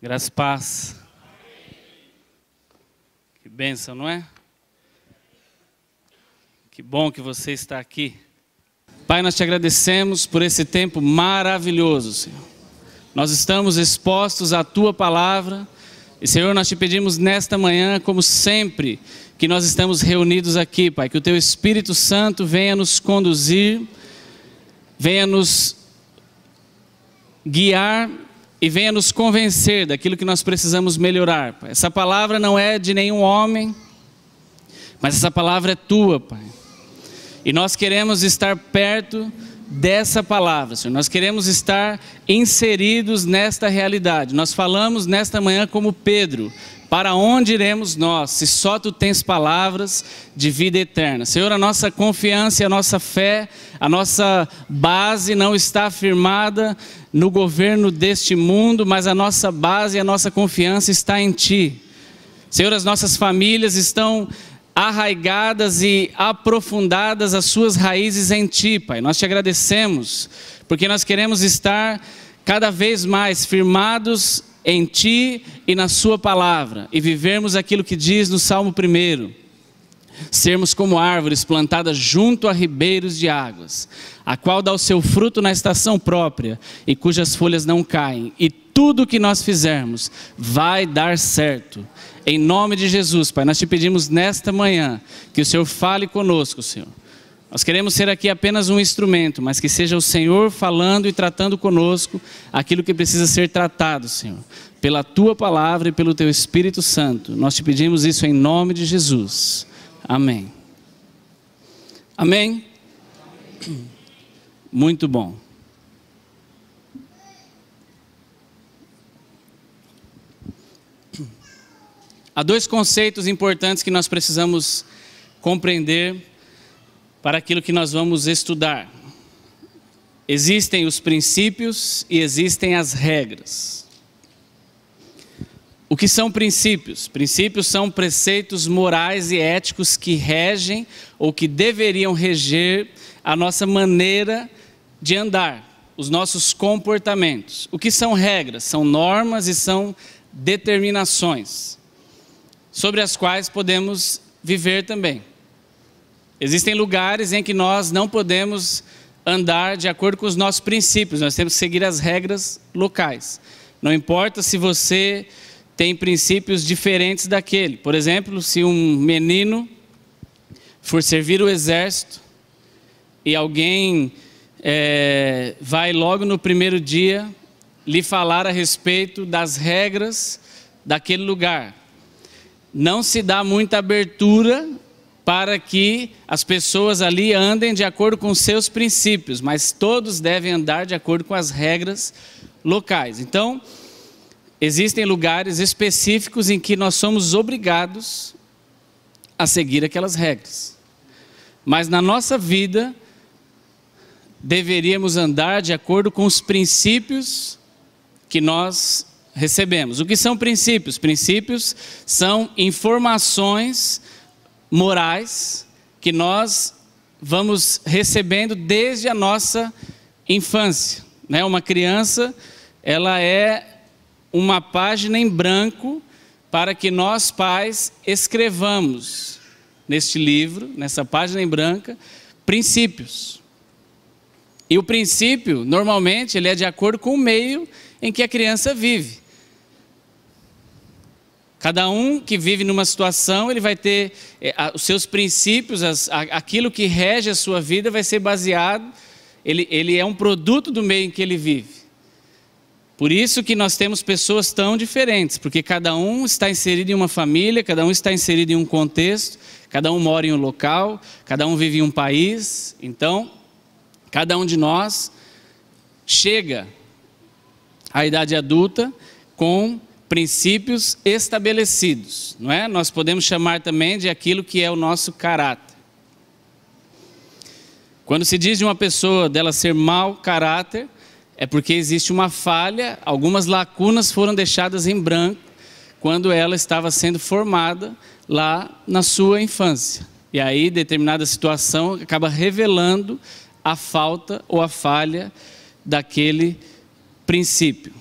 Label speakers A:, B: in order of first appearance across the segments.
A: Graças e paz. Que bênção, não é? Que bom que você está aqui. Pai, nós te agradecemos por esse tempo maravilhoso, Senhor. Nós estamos expostos à Tua Palavra. E, Senhor, nós te pedimos nesta manhã, como sempre, que nós estamos reunidos aqui, Pai, que o Teu Espírito Santo venha nos conduzir, venha nos guiar e venha nos convencer daquilo que nós precisamos melhorar, Pai. Essa palavra não é de nenhum homem, mas essa palavra é Tua, Pai. E nós queremos estar perto dessa palavra, Senhor. Nós queremos estar inseridos nesta realidade. Nós falamos nesta manhã como Pedro: para onde iremos nós, se só Tu tens palavras de vida eterna? Senhor, a nossa confiança e a nossa fé, a nossa base não está firmada no governo deste mundo, mas a nossa base e a nossa confiança está em Ti. Senhor, as nossas famílias estão arraigadas e aprofundadas as suas raízes em Ti, Pai. Nós Te agradecemos, porque nós queremos estar cada vez mais firmados em Ti e na Sua palavra, e vivermos aquilo que diz no Salmo 1: sermos como árvores plantadas junto a ribeiros de águas, a qual dá o seu fruto na estação própria, e cujas folhas não caem, e tudo o que nós fizermos vai dar certo. Em nome de Jesus, Pai, nós Te pedimos nesta manhã que o Senhor fale conosco, Senhor. Nós queremos ser aqui apenas um instrumento, mas que seja o Senhor falando e tratando conosco aquilo que precisa ser tratado, Senhor, pela Tua palavra e pelo Teu Espírito Santo. Nós Te pedimos isso em nome de Jesus. Amém. Amém? Muito bom. Há dois conceitos importantes que nós precisamos compreender para aquilo que nós vamos estudar. Existem os princípios e existem as regras. O que são princípios? Princípios são preceitos morais e éticos que regem ou que deveriam reger a nossa maneira de andar, os nossos comportamentos. O que são regras? São normas e são determinações sobre as quais podemos viver também. Existem lugares em que nós não podemos andar de acordo com os nossos princípios, nós temos que seguir as regras locais. Não importa se você tem princípios diferentes daquele. Por exemplo, se um menino for servir o exército e alguém vai logo no primeiro dia lhe falar a respeito das regras daquele lugar, não se dá muita abertura para que as pessoas ali andem de acordo com os seus princípios, mas todos devem andar de acordo com as regras locais. Então, existem lugares específicos em que nós somos obrigados a seguir aquelas regras. Mas na nossa vida, deveríamos andar de acordo com os princípios que nós recebemos. O que são princípios? Princípios são informações morais que nós vamos recebendo desde a nossa infância, né? Uma criança, ela é uma página em branco para que nós pais escrevamos neste livro, nessa página em branca, princípios. E o princípio, normalmente, ele é de acordo com o meio em que a criança vive. Cada um que vive numa situação, ele vai ter os seus princípios, aquilo que rege a sua vida vai ser baseado, ele é um produto do meio em que ele vive. Por isso que nós temos pessoas tão diferentes, porque cada um está inserido em uma família, cada um está inserido em um contexto, cada um mora em um local, cada um vive em um país. Então, cada um de nós chega à idade adulta com princípios estabelecidos, não é? Nós podemos chamar também de aquilo que é o nosso caráter. Quando se diz de uma pessoa dela ser mau caráter, é porque existe uma falha, algumas lacunas foram deixadas em branco quando ela estava sendo formada lá na sua infância. E aí, determinada situação acaba revelando a falta ou a falha daquele princípio.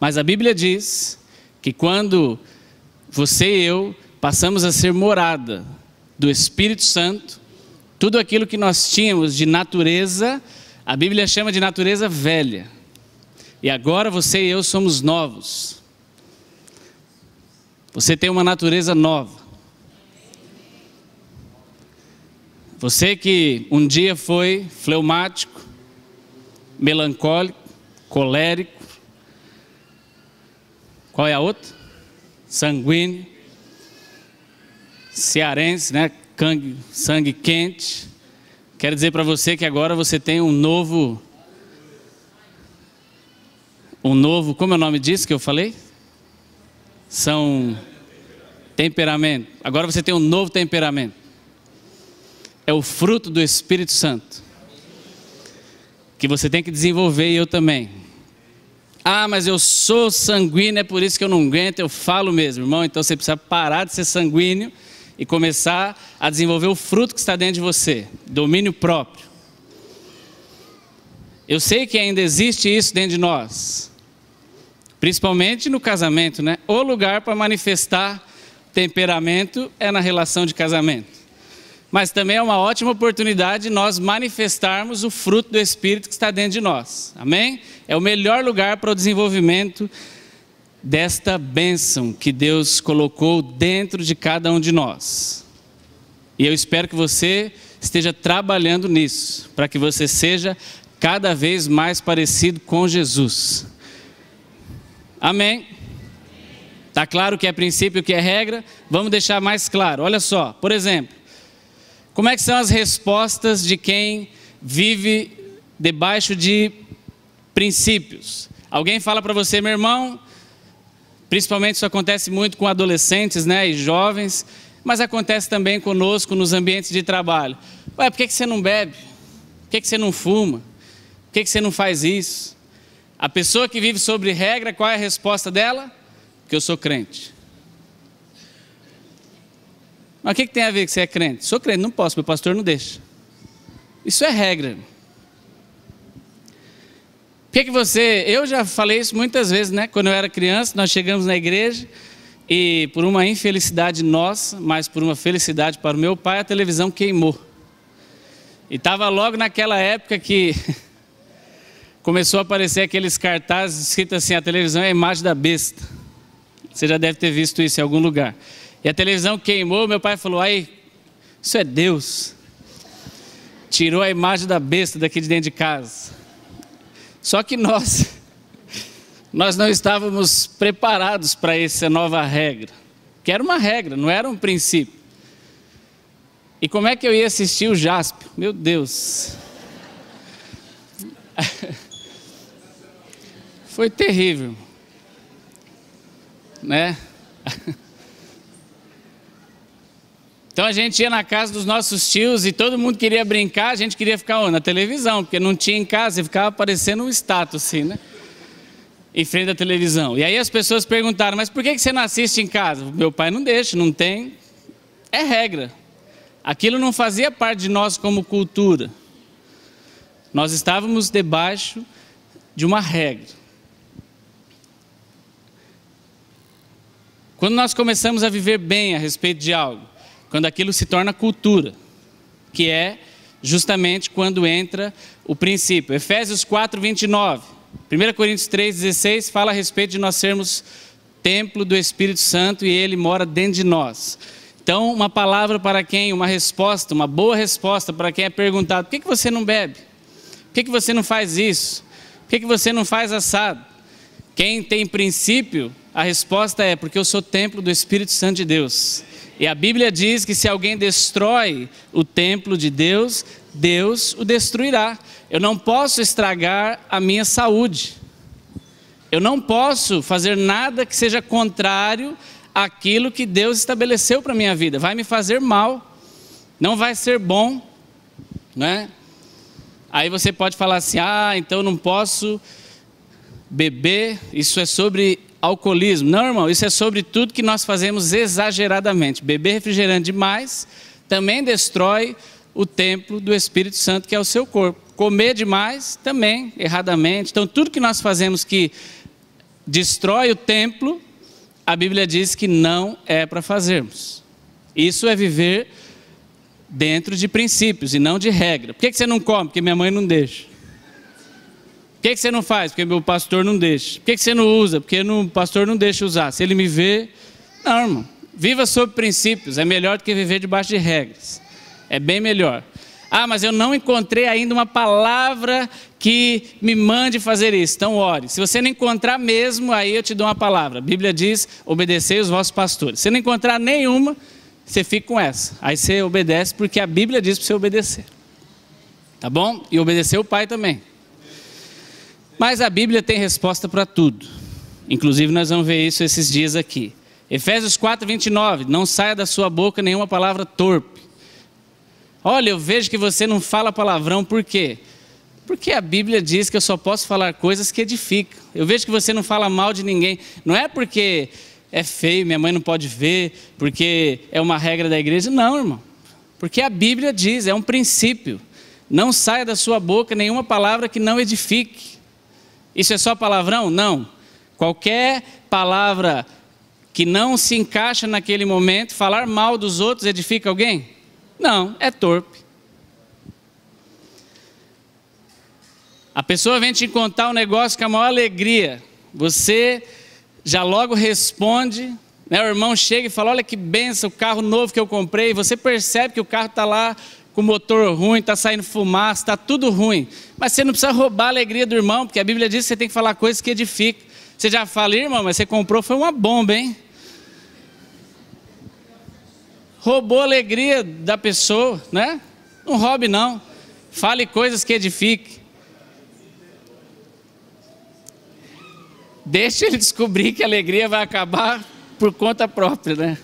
A: Mas a Bíblia diz que quando você e eu passamos a ser morada do Espírito Santo, tudo aquilo que nós tínhamos de natureza, a Bíblia chama de natureza velha. E agora você e eu somos novos. Você tem uma natureza nova. Você que um dia foi fleumático, melancólico, colérico. Qual é a outra? Sanguíneo. Cearense, né? Sangue quente. Quero dizer para você que agora você tem um novo, como é o nome disso que eu falei? Temperamento. Agora você tem um novo temperamento. É o fruto do Espírito Santo, que você tem que desenvolver, e eu também. Ah, mas eu sou sanguíneo, é por isso que eu não aguento, eu falo mesmo, irmão. Então você precisa parar de ser sanguíneo e começar a desenvolver o fruto que está dentro de você, domínio próprio. Eu sei que ainda existe isso dentro de nós, principalmente no casamento, né? O lugar para manifestar temperamento é na relação de casamento. Mas também é uma ótima oportunidade de nós manifestarmos o fruto do Espírito que está dentro de nós. Amém? É o melhor lugar para o desenvolvimento desta bênção que Deus colocou dentro de cada um de nós. E eu espero que você esteja trabalhando nisso, para que você seja cada vez mais parecido com Jesus. Amém? Está claro o que é princípio e o que é regra? Vamos deixar mais claro. Olha só, por exemplo, como é que são as respostas de quem vive debaixo de princípios? Alguém fala para você, meu irmão, principalmente isso acontece muito com adolescentes, né, e jovens, mas acontece também conosco nos ambientes de trabalho. Ué, por que você não bebe? Por que você não fuma? Por que você não faz isso? A pessoa que vive sobre regra, qual é a resposta dela? Porque eu sou crente. Mas o que tem a ver que você é crente? Sou crente, não posso, meu pastor não deixa. Isso é regra. Por que você... Eu já falei isso muitas vezes, né? Quando eu era criança, nós chegamos na igreja e por uma infelicidade nossa, mas por uma felicidade para o meu pai, a televisão queimou. E estava logo naquela época que começou a aparecer aqueles cartazes escritos assim, a televisão é a imagem da besta. Você já deve ter visto isso em algum lugar. E a televisão queimou, meu pai falou, aí, isso é Deus. Tirou a imagem da besta daqui de dentro de casa. Só que nós não estávamos preparados para essa nova regra. Que era uma regra, não era um princípio. E como é que eu ia assistir o Jaspion? Meu Deus. Foi terrível. Né? Então a gente ia na casa dos nossos tios e todo mundo queria brincar, a gente queria ficar na televisão, porque não tinha em casa e ficava parecendo um status assim, né? Em frente da televisão. E aí as pessoas perguntaram, mas por que você não assiste em casa? Meu pai não deixa, não tem. É regra. Aquilo não fazia parte de nós como cultura. Nós estávamos debaixo de uma regra. Quando nós começamos a viver bem a respeito de algo, quando aquilo se torna cultura, que é justamente quando entra o princípio. Efésios 4, 29, 1 Coríntios 3, 16 fala a respeito de nós sermos templo do Espírito Santo e Ele mora dentro de nós. Então, uma palavra para quem, uma resposta, uma boa resposta para quem é perguntado, por que você não bebe? Por que você não faz isso? Por que você não faz assado? Quem tem princípio, a resposta é, porque eu sou templo do Espírito Santo de Deus. E a Bíblia diz que se alguém destrói o templo de Deus, Deus o destruirá. Eu não posso estragar a minha saúde. Eu não posso fazer nada que seja contrário àquilo que Deus estabeleceu para a minha vida. Vai me fazer mal, não vai ser bom, né? Aí você pode falar assim, então não posso beber, isso é sobre alcoolismo. Não, irmão, isso é sobre tudo que nós fazemos exageradamente. Beber refrigerante demais também destrói o templo do Espírito Santo, que é o seu corpo. Comer demais também, erradamente. Então, tudo que nós fazemos que destrói o templo, a Bíblia diz que não é para fazermos. Isso é viver dentro de princípios e não de regra. Por que você não come? Porque minha mãe não deixa. Por que você não faz? Porque meu pastor não deixa. Por que você não usa? Porque o pastor não deixa usar. Se ele me vê... Não, irmão. Viva sob princípios. É melhor do que viver debaixo de regras. É bem melhor. Ah, mas eu não encontrei ainda uma palavra que me mande fazer isso. Então ore. Se você não encontrar mesmo, aí eu te dou uma palavra. A Bíblia diz, obedecei os vossos pastores. Se não encontrar nenhuma, você fica com essa. Aí você obedece porque a Bíblia diz para você obedecer. Tá bom? E obedecer o pai também. Mas a Bíblia tem resposta para tudo. Inclusive nós vamos ver isso esses dias aqui. Efésios 4:29, não saia da sua boca nenhuma palavra torpe. Olha, eu vejo que você não fala palavrão, por quê? Porque a Bíblia diz que eu só posso falar coisas que edificam. Eu vejo que você não fala mal de ninguém. Não é porque é feio, minha mãe não pode ver, porque é uma regra da igreja. Não, irmão. Porque a Bíblia diz, é um princípio. Não saia da sua boca nenhuma palavra que não edifique. Isso é só palavrão? Não. Qualquer palavra que não se encaixa naquele momento, falar mal dos outros edifica alguém? Não, é torpe. A pessoa vem te contar um negócio com a maior alegria. Você já logo responde, né? O irmão chega e fala, olha que benção, o carro novo que eu comprei. Você percebe que o carro está lá com o motor ruim, está saindo fumaça, está tudo ruim. Mas você não precisa roubar a alegria do irmão, porque a Bíblia diz que você tem que falar coisas que edificam. Você já fala, irmão, mas você comprou, foi uma bomba, hein? Roubou a alegria da pessoa, né? Não roube não. Fale coisas que edifiquem. Deixe ele descobrir que a alegria vai acabar por conta própria, né?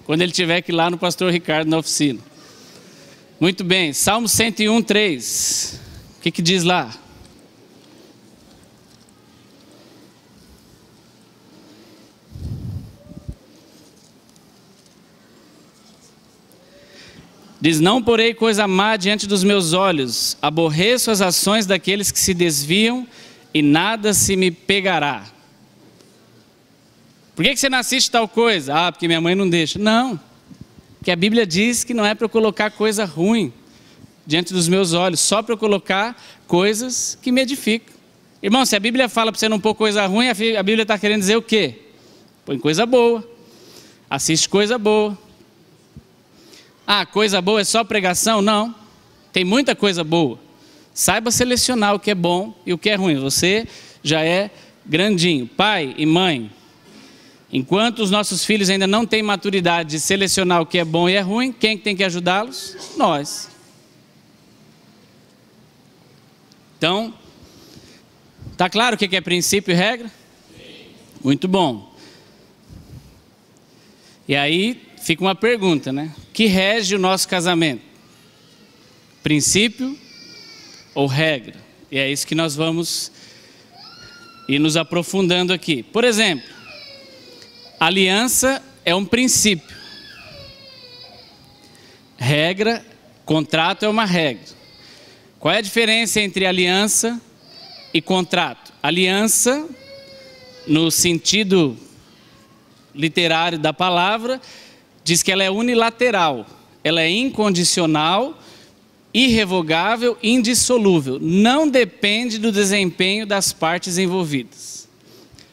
A: Quando ele tiver que ir lá no pastor Ricardo na oficina. Muito bem, Salmo 101:3. O que diz lá? Diz, não porei coisa má diante dos meus olhos, aborreço as ações daqueles que se desviam e nada se me pegará. Por que você não assiste tal coisa? Ah, porque minha mãe não deixa. Não, porque a Bíblia diz que não é para eu colocar coisa ruim diante dos meus olhos, só para eu colocar coisas que me edificam. Irmão, se a Bíblia fala para você não pôr coisa ruim, a Bíblia está querendo dizer o quê? Põe coisa boa, assiste coisa boa. Ah, coisa boa é só pregação? Não, tem muita coisa boa. Saiba selecionar o que é bom e o que é ruim. Você já é grandinho. Pai e mãe, enquanto os nossos filhos ainda não têm maturidade de selecionar o que é bom e é ruim, quem tem que ajudá-los? Nós. Então, está claro o que é princípio e regra? Muito bom. E aí fica uma pergunta, né? O que rege o nosso casamento? Princípio ou regra? E é isso que nós vamos ir nos aprofundando aqui. Por exemplo, aliança é um princípio. Regra, contrato é uma regra. Qual é a diferença entre aliança e contrato? Aliança, no sentido literário da palavra, diz que ela é unilateral, ela é incondicional, irrevogável, indissolúvel. Não depende do desempenho das partes envolvidas.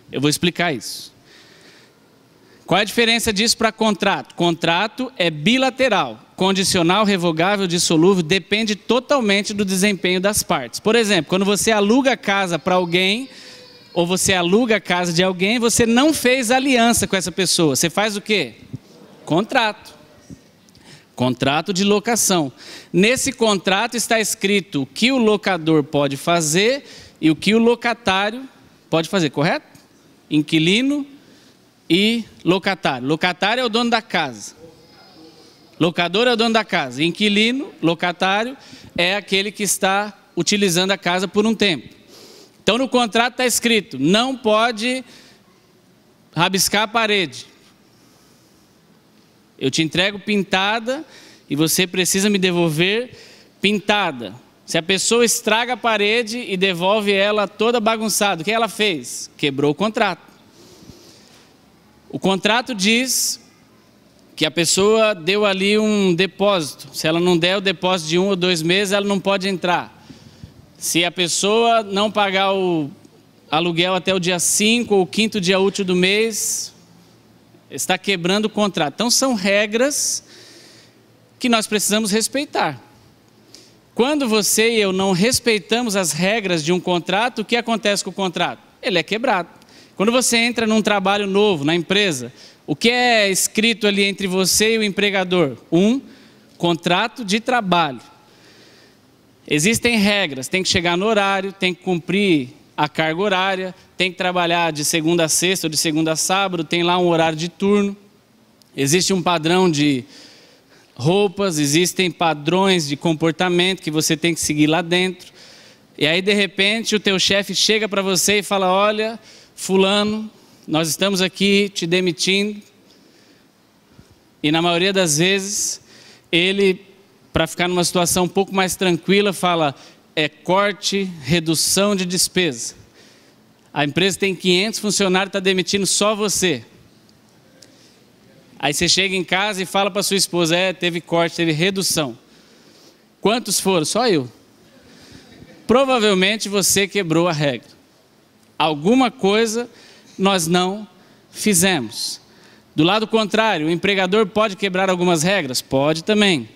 A: Eu vou explicar isso. Qual é a diferença disso para contrato? Contrato é bilateral, condicional, revogável, dissolúvel, depende totalmente do desempenho das partes. Por exemplo, quando você aluga a casa para alguém, ou você aluga a casa de alguém, você não fez aliança com essa pessoa. Você faz o quê? Contrato. Contrato de locação. Nesse contrato está escrito o que o locador pode fazer e o que o locatário pode fazer, correto? Inquilino e locatário. Locatário é o dono da casa. Locador é o dono da casa. Inquilino, locatário, é aquele que está utilizando a casa por um tempo. Então no contrato está escrito, não pode rabiscar a parede. Eu te entrego pintada e você precisa me devolver pintada. Se a pessoa estraga a parede e devolve ela toda bagunçada, o que ela fez? Quebrou o contrato. O contrato diz que a pessoa deu ali um depósito. Se ela não der o depósito de 1 ou 2 meses, ela não pode entrar. Se a pessoa não pagar o aluguel até o dia 5 ou 5º dia útil do mês, está quebrando o contrato. Então são regras que nós precisamos respeitar. Quando você e eu não respeitamos as regras de um contrato, o que acontece com o contrato? Ele é quebrado. Quando você entra num trabalho novo, na empresa, o que é escrito ali entre você e o empregador? Um contrato de trabalho. Existem regras, tem que chegar no horário, tem que cumprir a carga horária, tem que trabalhar de segunda a sexta ou de segunda a sábado, tem lá um horário de turno. Existe um padrão de roupas, existem padrões de comportamento que você tem que seguir lá dentro. E aí, de repente, o teu chefe chega para você e fala: olha, fulano, nós estamos aqui te demitindo. E na maioria das vezes, ele, para ficar numa situação um pouco mais tranquila, fala: é corte, redução de despesa. A empresa tem 500 funcionários, está demitindo só você. Aí você chega em casa e fala para sua esposa: teve corte, teve redução. Quantos foram? Só eu. Provavelmente você quebrou a regra. Alguma coisa nós não fizemos. Do lado contrário, o empregador pode quebrar algumas regras? Pode também.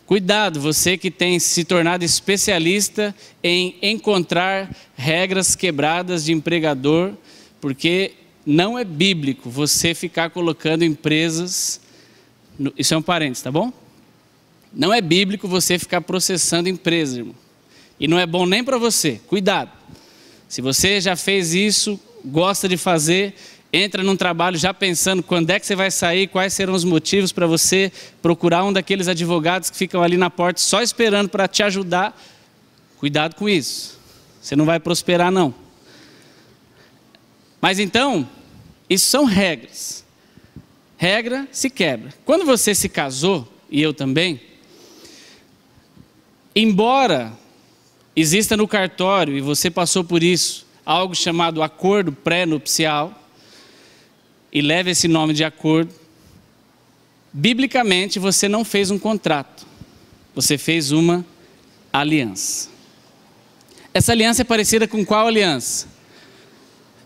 A: Cuidado, você que tem se tornado especialista em encontrar regras quebradas de empregador, porque não é bíblico você ficar colocando empresas... Isso é um parênteses, tá bom? Não é bíblico você ficar processando empresas, irmão. E não é bom nem para você. Cuidado. Se você já fez isso, gosta de fazer, entra num trabalho já pensando quando é que você vai sair, quais serão os motivos para você procurar um daqueles advogados que ficam ali na porta só esperando para te ajudar. Cuidado com isso. Você não vai prosperar, não. Mas então, isso são regras. Regra se quebra. Quando você se casou, e eu também, embora exista no cartório, e você passou por isso, algo chamado acordo pré-nupcial, e leva esse nome de acordo, biblicamente você não fez um contrato, você fez uma aliança. Essa aliança é parecida com qual aliança?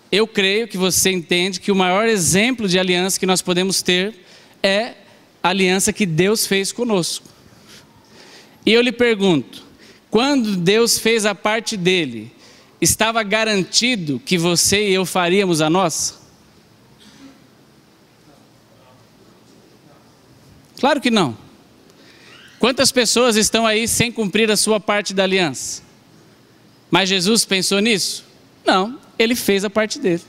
A: Eu creio que você entende que o maior exemplo de aliança que nós podemos ter é a aliança que Deus fez conosco. E eu lhe pergunto, quando Deus fez a parte dele, estava garantido que você e eu faríamos a nossa? Claro que não. Quantas pessoas estão aí sem cumprir a sua parte da aliança? Mas Jesus pensou nisso? Não, ele fez a parte dele.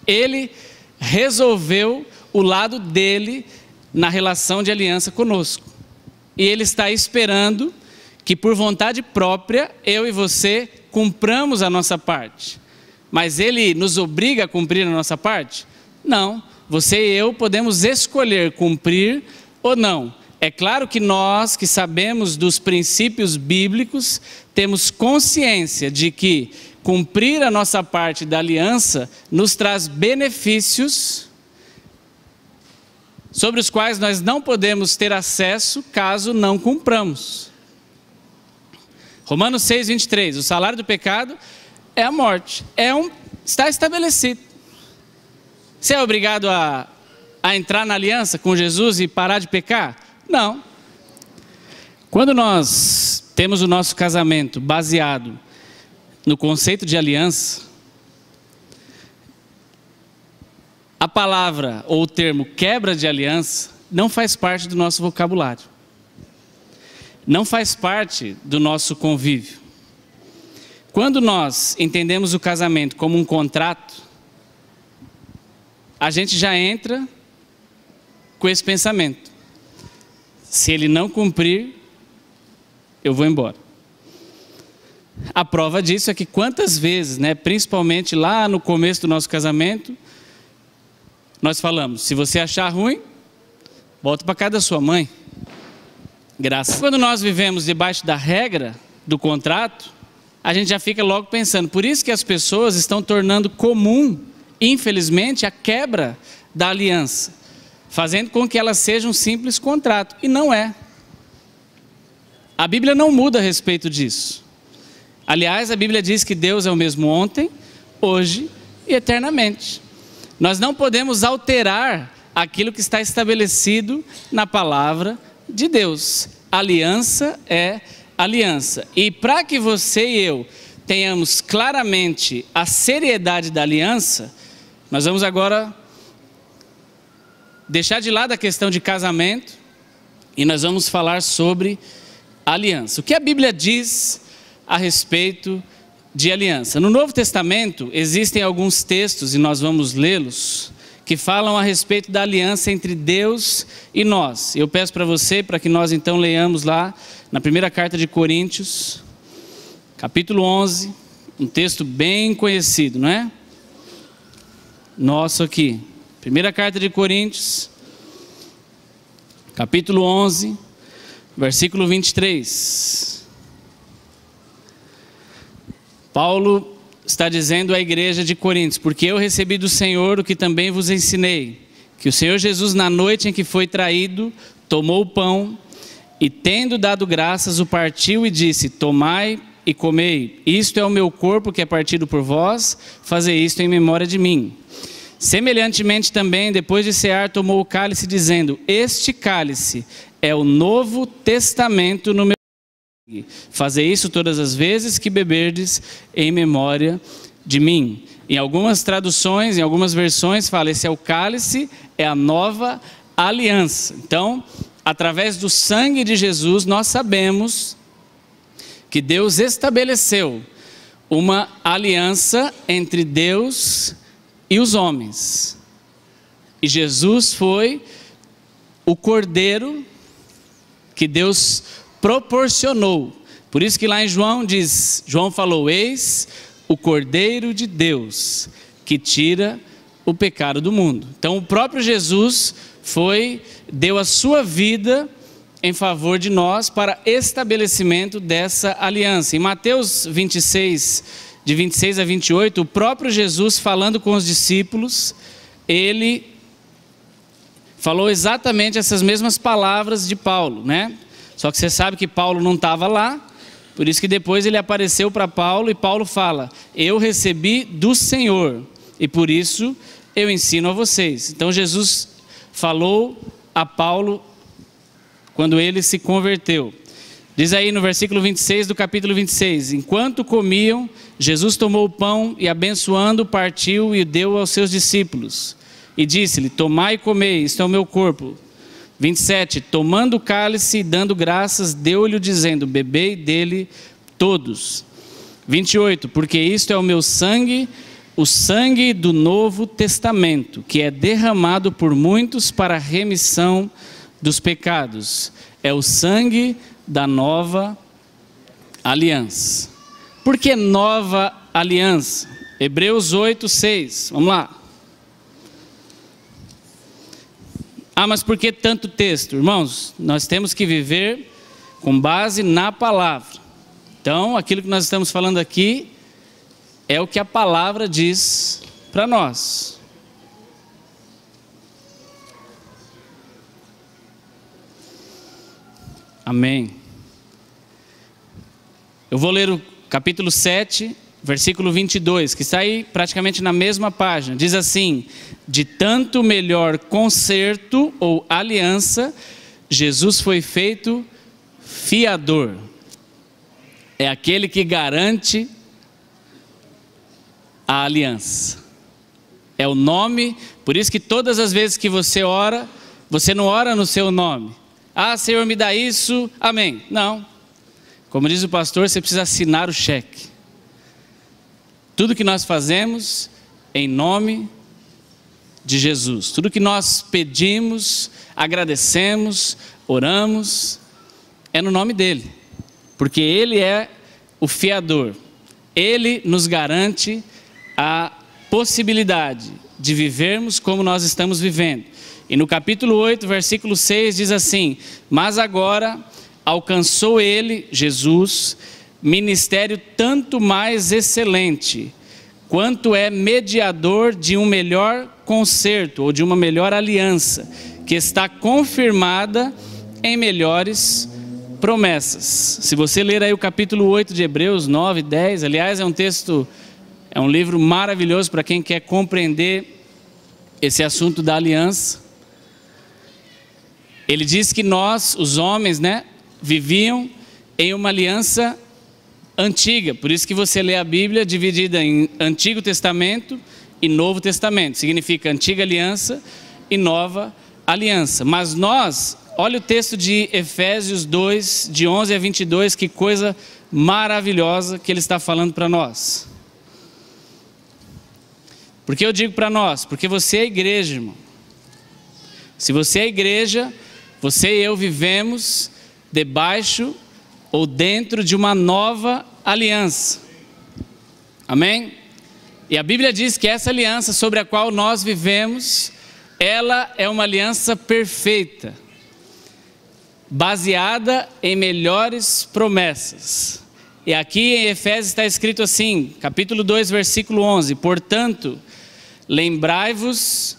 A: Ele resolveu o lado dele na relação de aliança conosco. E ele está esperando que por vontade própria, eu e você cumpramos a nossa parte. Mas ele nos obriga a cumprir a nossa parte? Não. Você e eu podemos escolher cumprir ou não. É claro que nós que sabemos dos princípios bíblicos, temos consciência de que cumprir a nossa parte da aliança nos traz benefícios sobre os quais nós não podemos ter acesso caso não cumpramos. Romanos 6, 23, o salário do pecado é a morte, está estabelecido. Você é obrigado a entrar na aliança com Jesus e parar de pecar? Não. Quando nós temos o nosso casamento baseado no conceito de aliança, a palavra ou o termo quebra de aliança não faz parte do nosso vocabulário. Não faz parte do nosso convívio. Quando nós entendemos o casamento como um contrato, a gente já entra com esse pensamento: se ele não cumprir, eu vou embora. A prova disso é que quantas vezes, principalmente lá no começo do nosso casamento, nós falamos: se você achar ruim, volta para casa da sua mãe. graças. Quando nós vivemos debaixo da regra do contrato, a gente já fica logo pensando, por isso que as pessoas estão tornando comum, infelizmente, a quebra da aliança, fazendo com que ela seja um simples contrato, e não é. A Bíblia não muda a respeito disso. Aliás, a Bíblia diz que Deus é o mesmo ontem, hoje e eternamente. Nós não podemos alterar aquilo que está estabelecido na palavra de Deus. Aliança é aliança. E para que você e eu tenhamos claramente a seriedade da aliança, nós vamos agora deixar de lado a questão de casamento e nós vamos falar sobre aliança. O que a Bíblia diz a respeito de aliança? No Novo Testamento existem alguns textos, e nós vamos lê-los, que falam a respeito da aliança entre Deus e nós. Eu peço para você, para que nós então leiamos lá na primeira carta de Coríntios, capítulo 11, um texto bem conhecido, não é? Nosso aqui. Primeira carta de Coríntios, capítulo 11, versículo 23. Paulo está dizendo à igreja de Coríntios: porque eu recebi do Senhor o que também vos ensinei, que o Senhor Jesus, na noite em que foi traído, tomou o pão e, tendo dado graças, o partiu e disse: tomai e comei, isto é o meu corpo que é partido por vós, fazei isto em memória de mim. Semelhantemente também, depois de cear, tomou o cálice, dizendo: este cálice é o novo testamento no meu sangue. Fazei isso todas as vezes que beberdes em memória de mim. Em algumas traduções, em algumas versões, fala: esse é o cálice, é a nova aliança. Então, através do sangue de Jesus, nós sabemos que Deus estabeleceu uma aliança entre Deus e os homens. E Jesus foi o cordeiro que Deus proporcionou. Por isso que lá em João diz, João falou: eis o Cordeiro de Deus que tira o pecado do mundo. Então o próprio Jesus deu a sua vida em favor de nós para estabelecimento dessa aliança. Em Mateus 26, de 26 a 28, o próprio Jesus, falando com os discípulos, ele falou exatamente essas mesmas palavras de Paulo, né? Só que você sabe que Paulo não estava lá, por isso que depois ele apareceu para Paulo e Paulo fala: eu recebi do Senhor e por isso eu ensino a vocês. Então Jesus falou a Paulo quando ele se converteu. Diz aí no versículo 26 do capítulo 26: enquanto comiam, Jesus tomou o pão e, abençoando, partiu e deu aos seus discípulos. E disse-lhe: tomai e comei, isto é o meu corpo. 27, tomando o cálice e dando graças, deu-lhe dizendo: bebei dele todos. 28, porque isto é o meu sangue, o sangue do novo testamento, que é derramado por muitos para a remissão dos pecados. É o sangue da nova aliança. Por que nova aliança? Hebreus 8, 6, vamos lá. Ah, mas por que tanto texto? Irmãos, nós temos que viver com base na palavra. Então, aquilo que nós estamos falando aqui é o que a palavra diz para nós. Amém. Eu vou ler o capítulo 7, versículo 22, que está aí praticamente na mesma página. Diz assim: de tanto melhor concerto ou aliança, Jesus foi feito fiador. É aquele que garante a aliança. É o nome, por isso que todas as vezes que você ora, você não ora no seu nome. Ah, Senhor, me dá isso, amém. Não. Como diz o pastor, você precisa assinar o cheque. Tudo que nós fazemos em nome de Jesus. Tudo que nós pedimos, agradecemos, oramos, é no nome dele. Porque ele é o fiador. Ele nos garante a possibilidade de vivermos como nós estamos vivendo. E no capítulo 8, versículo 6 diz assim: mas agora alcançou ele, Jesus, ministério tanto mais excelente, quanto é mediador de um melhor concerto, ou de uma melhor aliança, que está confirmada em melhores promessas. Se você ler aí o capítulo 8 de Hebreus 9, 10, aliás, é um livro maravilhoso para quem quer compreender esse assunto da aliança. Ele diz que nós, os homens, viviam em uma aliança antiga. Por isso que você lê a Bíblia dividida em Antigo Testamento e Novo Testamento. Significa Antiga Aliança e Nova Aliança. Mas nós, olha o texto de Efésios 2, de 11 a 22, que coisa maravilhosa que ele está falando para nós. Por que eu digo para nós? Porque você é a igreja, irmão. Se você é a igreja, você e eu vivemos debaixo ou dentro de uma nova aliança. Amém? E a Bíblia diz que essa aliança sobre a qual nós vivemos, ela é uma aliança perfeita, baseada em melhores promessas. E aqui em Efésios está escrito assim, capítulo 2, versículo 11: portanto, lembrai-vos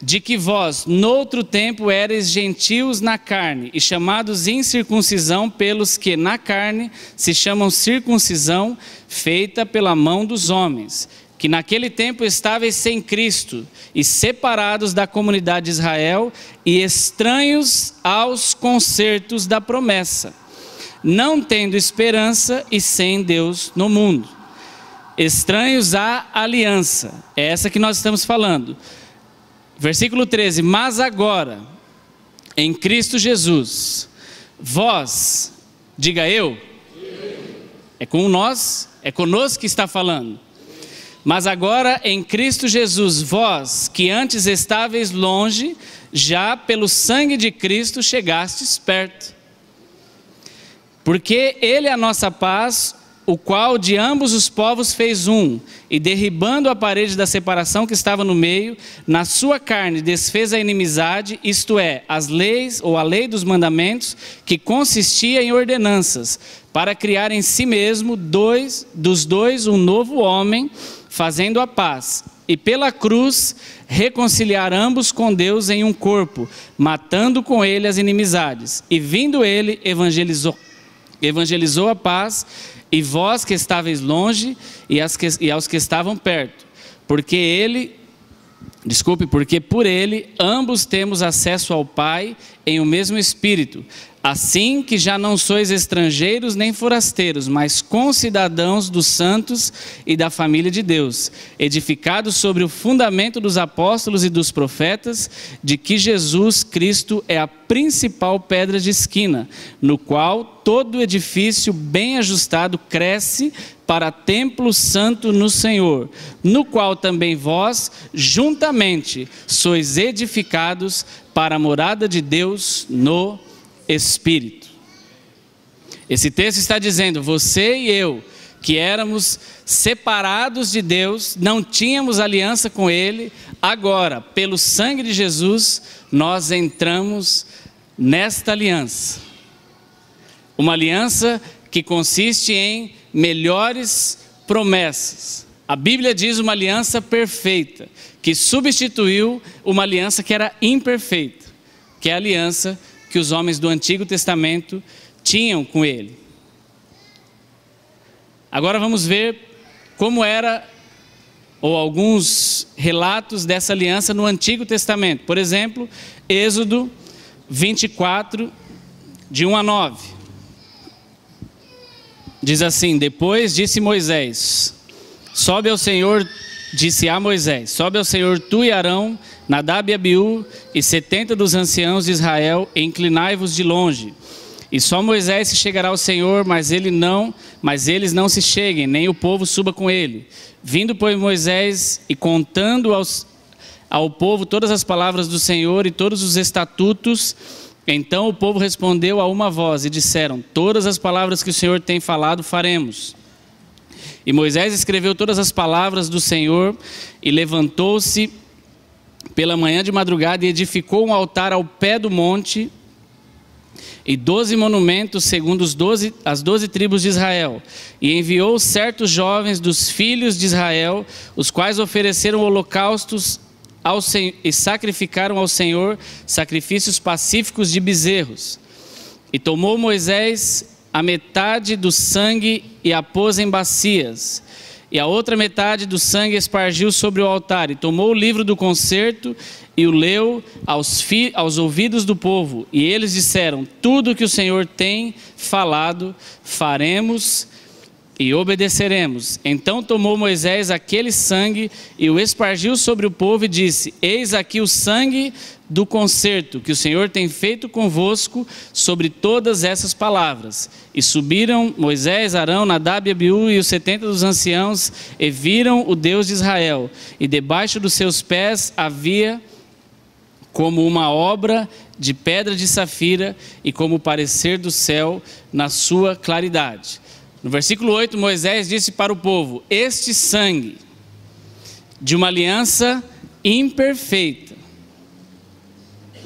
A: de que vós, noutro tempo, erais gentios na carne, e chamados incircuncisão pelos que na carne se chamam circuncisão, feita pela mão dos homens, que naquele tempo estáveis sem Cristo, e separados da comunidade de Israel, e estranhos aos concertos da promessa, não tendo esperança e sem Deus no mundo. Estranhos à aliança, é essa que nós estamos falando. Versículo 13: mas agora, em Cristo Jesus, vós, diga eu, é com nós, é conosco que está falando. Mas agora em Cristo Jesus, vós, que antes estáveis longe, já pelo sangue de Cristo chegastes perto. Porque Ele é a nossa paz, o qual de ambos os povos fez um, e derribando a parede da separação que estava no meio, na sua carne desfez a inimizade, isto é, as leis ou a lei dos mandamentos, que consistia em ordenanças, para criar em si mesmo dos dois um novo homem, fazendo a paz, e pela cruz reconciliar ambos com Deus em um corpo, matando com ele as inimizades. E vindo ele, evangelizou a paz, e vós que estáveis longe, e aos que estavam perto, porque por ele ambos temos acesso ao Pai em o mesmo Espírito. Assim que já não sois estrangeiros nem forasteiros, mas concidadãos dos santos e da família de Deus, edificados sobre o fundamento dos apóstolos e dos profetas, de que Jesus Cristo é a principal pedra de esquina, no qual todo edifício bem ajustado cresce para templo santo no Senhor, no qual também vós, juntamente, sois edificados para a morada de Deus no Espírito. Esse texto está dizendo, você e eu, que éramos separados de Deus, não tínhamos aliança com Ele, agora, pelo sangue de Jesus, nós entramos nesta aliança. Uma aliança que consiste em melhores promessas. A Bíblia diz uma aliança perfeita, que substituiu uma aliança que era imperfeita, que é a aliança que os homens do Antigo Testamento tinham com ele. Agora vamos ver como era, ou alguns relatos dessa aliança no Antigo Testamento. Por exemplo, Êxodo 24, de 1 a 9. Diz assim, depois disse Moisés, sobe ao Senhor, disse a Moisés, sobe ao Senhor tu e Arão, Nadab e Abiú, e 70 dos anciãos de Israel, e inclinai-vos de longe. E só Moisés se chegará ao Senhor, mas eles não se cheguem, nem o povo suba com ele. Vindo, pois, Moisés, e contando ao povo todas as palavras do Senhor e todos os estatutos, então o povo respondeu a uma voz, e disseram, todas as palavras que o Senhor tem falado, faremos. E Moisés escreveu todas as palavras do Senhor, e levantou-se pela manhã de madrugada, e edificou um altar ao pé do monte, e 12 monumentos segundo as 12 tribos de Israel. E enviou certos jovens dos filhos de Israel, os quais ofereceram holocaustos e sacrificaram ao Senhor sacrifícios pacíficos de bezerros. E tomou Moisés a metade do sangue e a pôs em bacias, e a outra metade do sangue espargiu sobre o altar, e tomou o livro do concerto e o leu aos ouvidos do povo. E eles disseram: tudo o que o Senhor tem falado, faremos e obedeceremos. Então tomou Moisés aquele sangue e o espargiu sobre o povo e disse: eis aqui o sangue do concerto que o Senhor tem feito convosco sobre todas essas palavras. E subiram Moisés, Arão, Nadab e Abiú e os 70 dos anciãos, e viram o Deus de Israel. E debaixo dos seus pés havia como uma obra de pedra de safira e como o parecer do céu na sua claridade. No versículo 8, Moisés disse para o povo: este sangue de uma aliança imperfeita,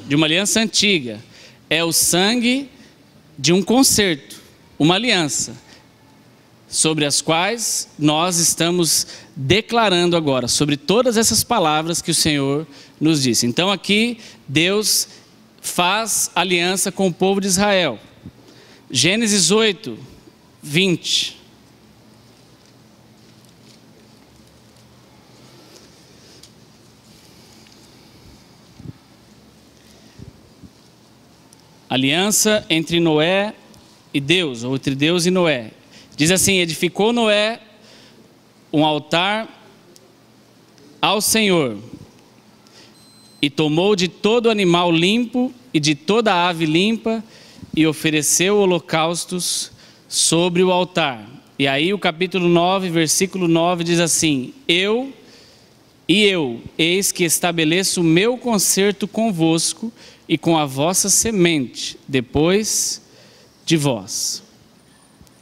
A: de uma aliança antiga, é o sangue de um concerto, uma aliança, sobre as quais nós estamos declarando agora, sobre todas essas palavras que o Senhor nos disse. Então aqui Deus faz aliança com o povo de Israel. Gênesis 8, 20. Aliança entre Noé e Deus, ou entre Deus e Noé. Diz assim: edificou Noé um altar ao Senhor, e tomou de todo animal limpo e de toda ave limpa, e ofereceu holocaustos sobre o altar. E aí o capítulo 9, versículo 9 diz assim: eu, eis que estabeleço o meu concerto convosco e com a vossa semente, depois de vós.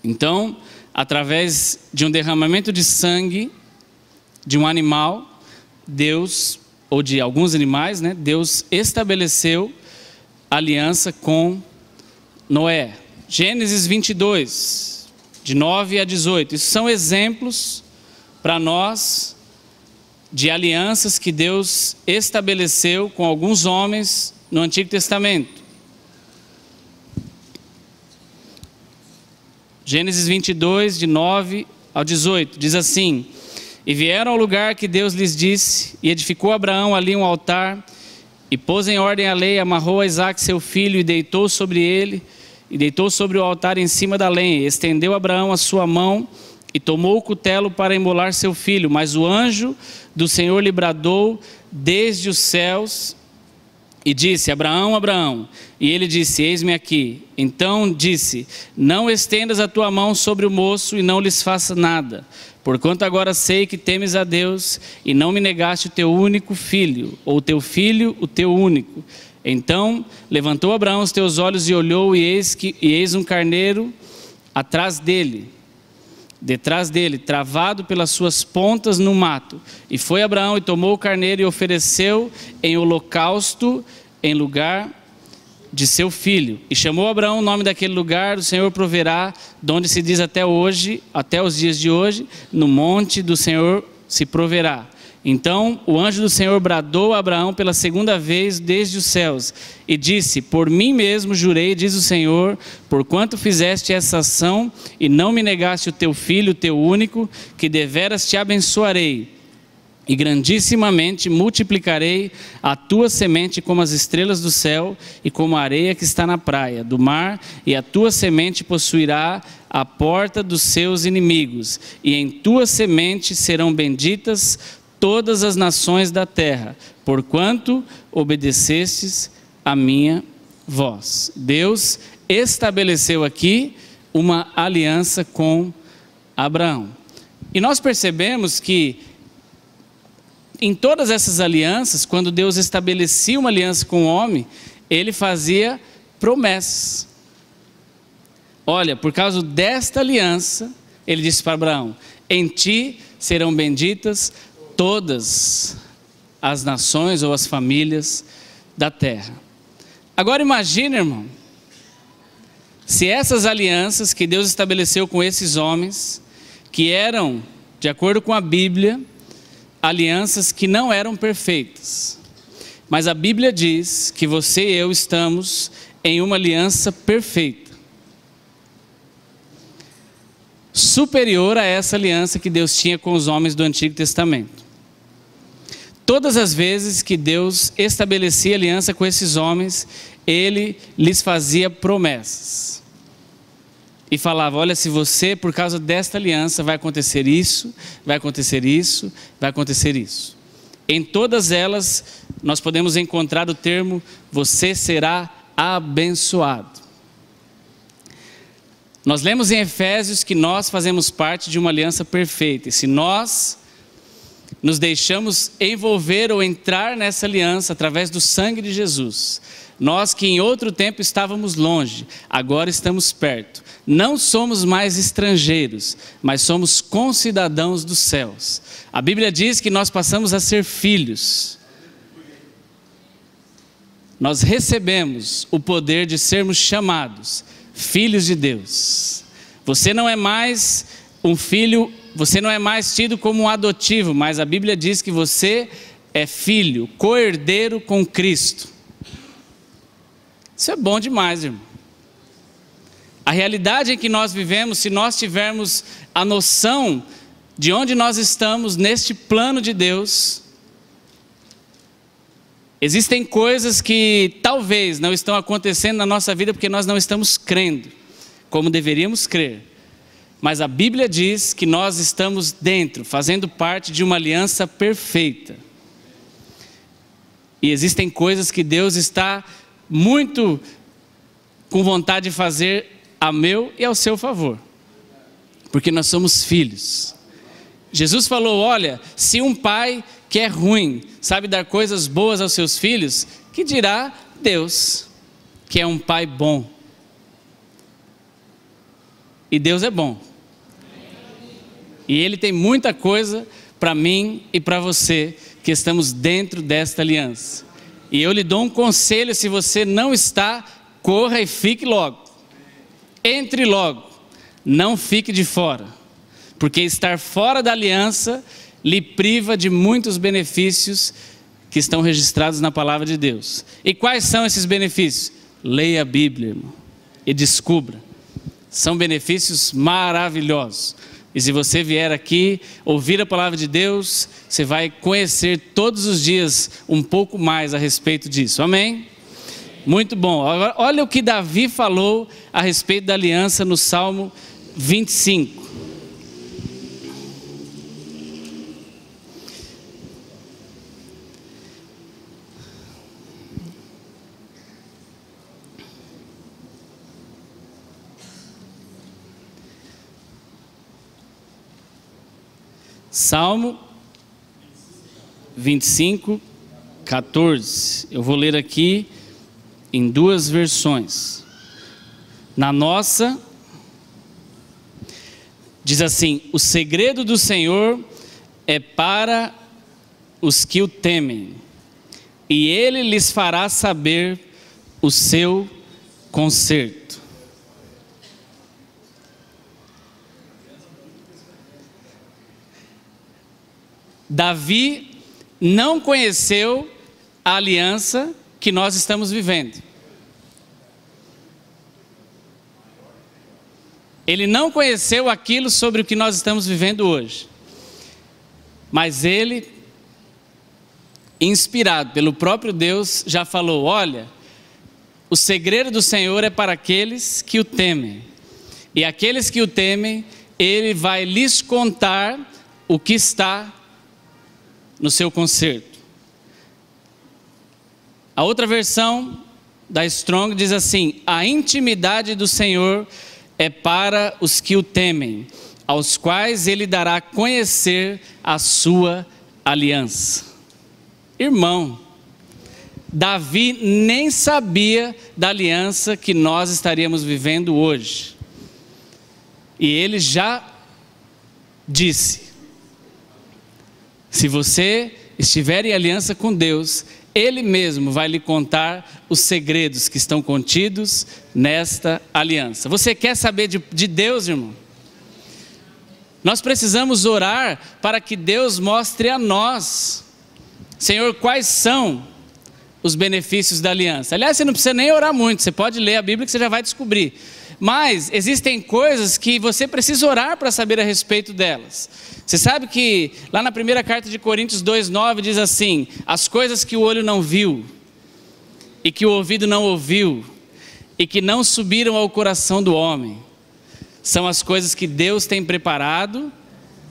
A: Então, através de um derramamento de sangue de um animal, Deus, ou de alguns animais, né, Deus estabeleceu aliança com Noé. Gênesis 22, de 9 a 18. Isso são exemplos para nós de alianças que Deus estabeleceu com alguns homens no Antigo Testamento. Gênesis 22, de 9 ao 18, diz assim: e vieram ao lugar que Deus lhes disse, e edificou Abraão ali um altar, e pôs em ordem a lei, amarrou a Isaque seu filho, e deitou sobre ele, e deitou sobre o altar em cima da lenha. E estendeu Abraão a sua mão, e tomou o cutelo para imolar seu filho. Mas o anjo do Senhor lhe bradou desde os céus, e disse: Abraão, Abraão. E ele disse: eis-me aqui. Então disse: não estendas a tua mão sobre o moço, e não lhes faça nada, porquanto agora sei que temes a Deus, e não me negaste o teu único filho, ou teu filho, o teu único. Então levantou Abraão os teus olhos e olhou, e eis um carneiro detrás dele, travado pelas suas pontas no mato. E foi Abraão e tomou o carneiro e ofereceu em holocausto em lugar de seu filho. E chamou Abraão o nome daquele lugar: o Senhor proverá, de onde se diz até hoje, até os dias de hoje, no monte do Senhor se proverá. Então o anjo do Senhor bradou a Abraão pela segunda vez desde os céus, e disse: por mim mesmo jurei, diz o Senhor, porquanto fizeste essa ação, e não me negaste o teu filho, o teu único, que deveras te abençoarei, e grandissimamente multiplicarei a tua semente como as estrelas do céu, e como a areia que está na praia do mar, e a tua semente possuirá a porta dos seus inimigos, e em tua semente serão benditas todas as nações da terra, porquanto obedecestes a minha voz. Deus estabeleceu aqui uma aliança com Abraão. E nós percebemos que em todas essas alianças, quando Deus estabelecia uma aliança com o homem, ele fazia promessas. Olha, por causa desta aliança, ele disse para Abraão: em ti serão benditas todas as nações ou as famílias da terra. Agora imagine, irmão, se essas alianças que Deus estabeleceu com esses homens, que eram, de acordo com a Bíblia, alianças que não eram perfeitas, mas a Bíblia diz que você e eu estamos em uma aliança perfeita, superior a essa aliança que Deus tinha com os homens do Antigo Testamento. Todas as vezes que Deus estabelecia aliança com esses homens, Ele lhes fazia promessas. E falava, olha, se você, por causa desta aliança, vai acontecer isso, vai acontecer isso, vai acontecer isso. Em todas elas, nós podemos encontrar o termo, você será abençoado. Nós lemos em Efésios que nós fazemos parte de uma aliança perfeita. E se nós nos deixamos envolver ou entrar nessa aliança através do sangue de Jesus, nós que em outro tempo estávamos longe, agora estamos perto. Não somos mais estrangeiros, mas somos concidadãos dos céus. A Bíblia diz que nós passamos a ser filhos. Nós recebemos o poder de sermos chamados filhos de Deus. Você não é mais um filho, você não é mais tido como um adotivo, mas a Bíblia diz que você é filho, co-herdeiro com Cristo. Isso é bom demais, irmão. A realidade em que nós vivemos, se nós tivermos a noção de onde nós estamos neste plano de Deus, existem coisas que talvez não estão acontecendo na nossa vida porque nós não estamos crendo como deveríamos crer. Mas a Bíblia diz que nós estamos dentro, fazendo parte de uma aliança perfeita. E existem coisas que Deus está muito com vontade de fazer a meu e ao seu favor, porque nós somos filhos. Jesus falou, olha, se um pai que é ruim sabe dar coisas boas aos seus filhos, que dirá Deus, que é um pai bom. E Deus é bom. E Ele tem muita coisa para mim e para você, que estamos dentro desta aliança. E eu lhe dou um conselho, se você não está, corra e fique logo. Entre logo, não fique de fora, porque estar fora da aliança lhe priva de muitos benefícios que estão registrados na palavra de Deus. E quais são esses benefícios? Leia a Bíblia, irmão, e descubra. São benefícios maravilhosos. E se você vier aqui ouvir a palavra de Deus, você vai conhecer todos os dias um pouco mais a respeito disso. Amém? Muito bom. Agora, olha o que Davi falou a respeito da aliança no Salmo 25. Salmo 25, 14. Eu vou ler aqui em duas versões. Na nossa, diz assim: o segredo do Senhor é para os que o temem, e Ele lhes fará saber o seu conserto. Davi não conheceu a aliança que nós estamos vivendo. Ele não conheceu aquilo sobre o que nós estamos vivendo hoje. Mas ele, inspirado pelo próprio Deus, já falou: olha, o segredo do Senhor é para aqueles que o temem. E aqueles que o temem, Ele vai lhes contar o que está no seu conserto. A outra versão da Strong diz assim: a intimidade do Senhor é para os que o temem, aos quais Ele dará a conhecer a sua aliança. Irmão, Davi nem sabia da aliança que nós estaríamos vivendo hoje. E ele já disse: se você estiver em aliança com Deus, Ele mesmo vai lhe contar os segredos que estão contidos nesta aliança. Você quer saber de Deus, irmão? Nós precisamos orar para que Deus mostre a nós, Senhor, quais são os benefícios da aliança. Aliás, você não precisa nem orar muito, você pode ler a Bíblia que você já vai descobrir. Mas existem coisas que você precisa orar para saber a respeito delas. Você sabe que lá na primeira carta de Coríntios 2:9 diz assim: as coisas que o olho não viu, e que o ouvido não ouviu, e que não subiram ao coração do homem, são as coisas que Deus tem preparado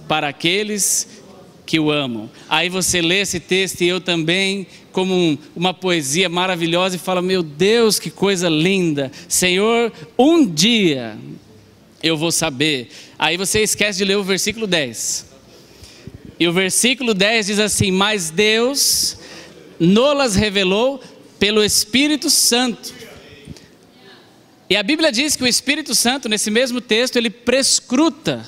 A: para aqueles que o amam. Aí você lê esse texto e eu também, como uma poesia maravilhosa, e fala: meu Deus, que coisa linda, Senhor, um dia eu vou saber. Aí você esquece de ler o versículo 10. E o versículo 10 diz assim: mas Deus nos revelou pelo Espírito Santo. E a Bíblia diz que o Espírito Santo, nesse mesmo texto, ele prescruta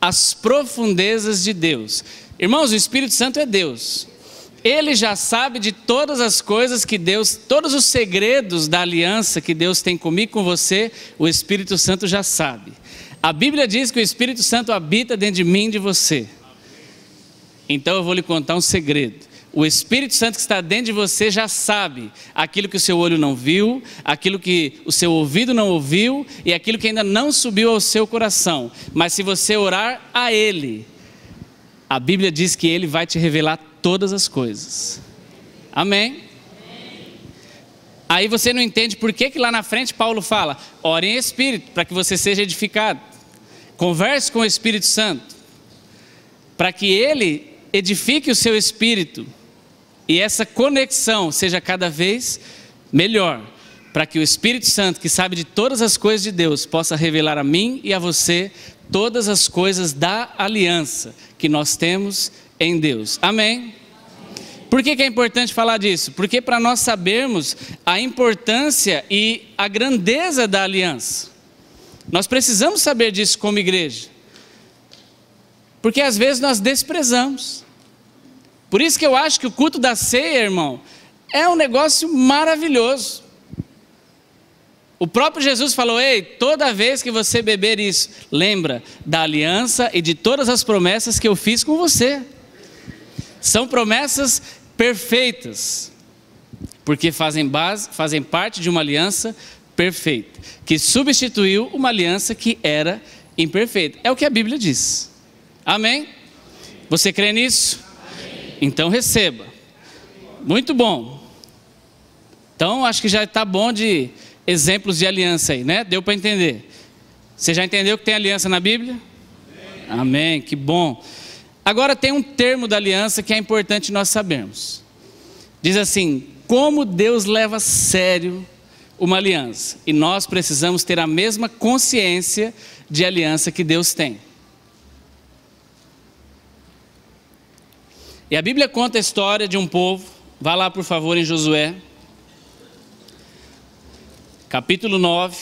A: as profundezas de Deus. Irmãos, o Espírito Santo é Deus. Ele já sabe de todas as coisas que Deus, todos os segredos da aliança que Deus tem comigo e com você, o Espírito Santo já sabe. A Bíblia diz que o Espírito Santo habita dentro de mim e de você. Então eu vou lhe contar um segredo. O Espírito Santo que está dentro de você já sabe aquilo que o seu olho não viu, aquilo que o seu ouvido não ouviu e aquilo que ainda não subiu ao seu coração. Mas se você orar a Ele, a Bíblia diz que Ele vai te revelar todas as coisas. Amém? Aí você não entende por que lá na frente Paulo fala: ore em espírito, para que você seja edificado. Converse com o Espírito Santo, para que Ele edifique o seu espírito. E essa conexão seja cada vez melhor, para que o Espírito Santo, que sabe de todas as coisas de Deus, possa revelar a mim e a você todas as coisas da aliança que nós temos em Deus. Amém? Por que é importante falar disso? Porque para nós sabermos a importância e a grandeza da aliança, nós precisamos saber disso como igreja. Porque às vezes nós desprezamos. Por isso que eu acho que o culto da ceia, irmão, é um negócio maravilhoso. O próprio Jesus falou: ei, toda vez que você beber isso, lembra da aliança e de todas as promessas que eu fiz com você. São promessas perfeitas, porque fazem parte de uma aliança perfeita, que substituiu uma aliança que era imperfeita. É o que a Bíblia diz. Amém? Você crê nisso? Então receba. Muito bom. Então acho que já está bom de exemplos de aliança aí, né? Deu para entender. Você já entendeu que tem aliança na Bíblia? Amém, que bom. Agora tem um termo da aliança que é importante nós sabermos. Diz assim: como Deus leva a sério uma aliança. E nós precisamos ter a mesma consciência de aliança que Deus tem. E a Bíblia conta a história de um povo. Vá lá por favor em Josué, capítulo 9.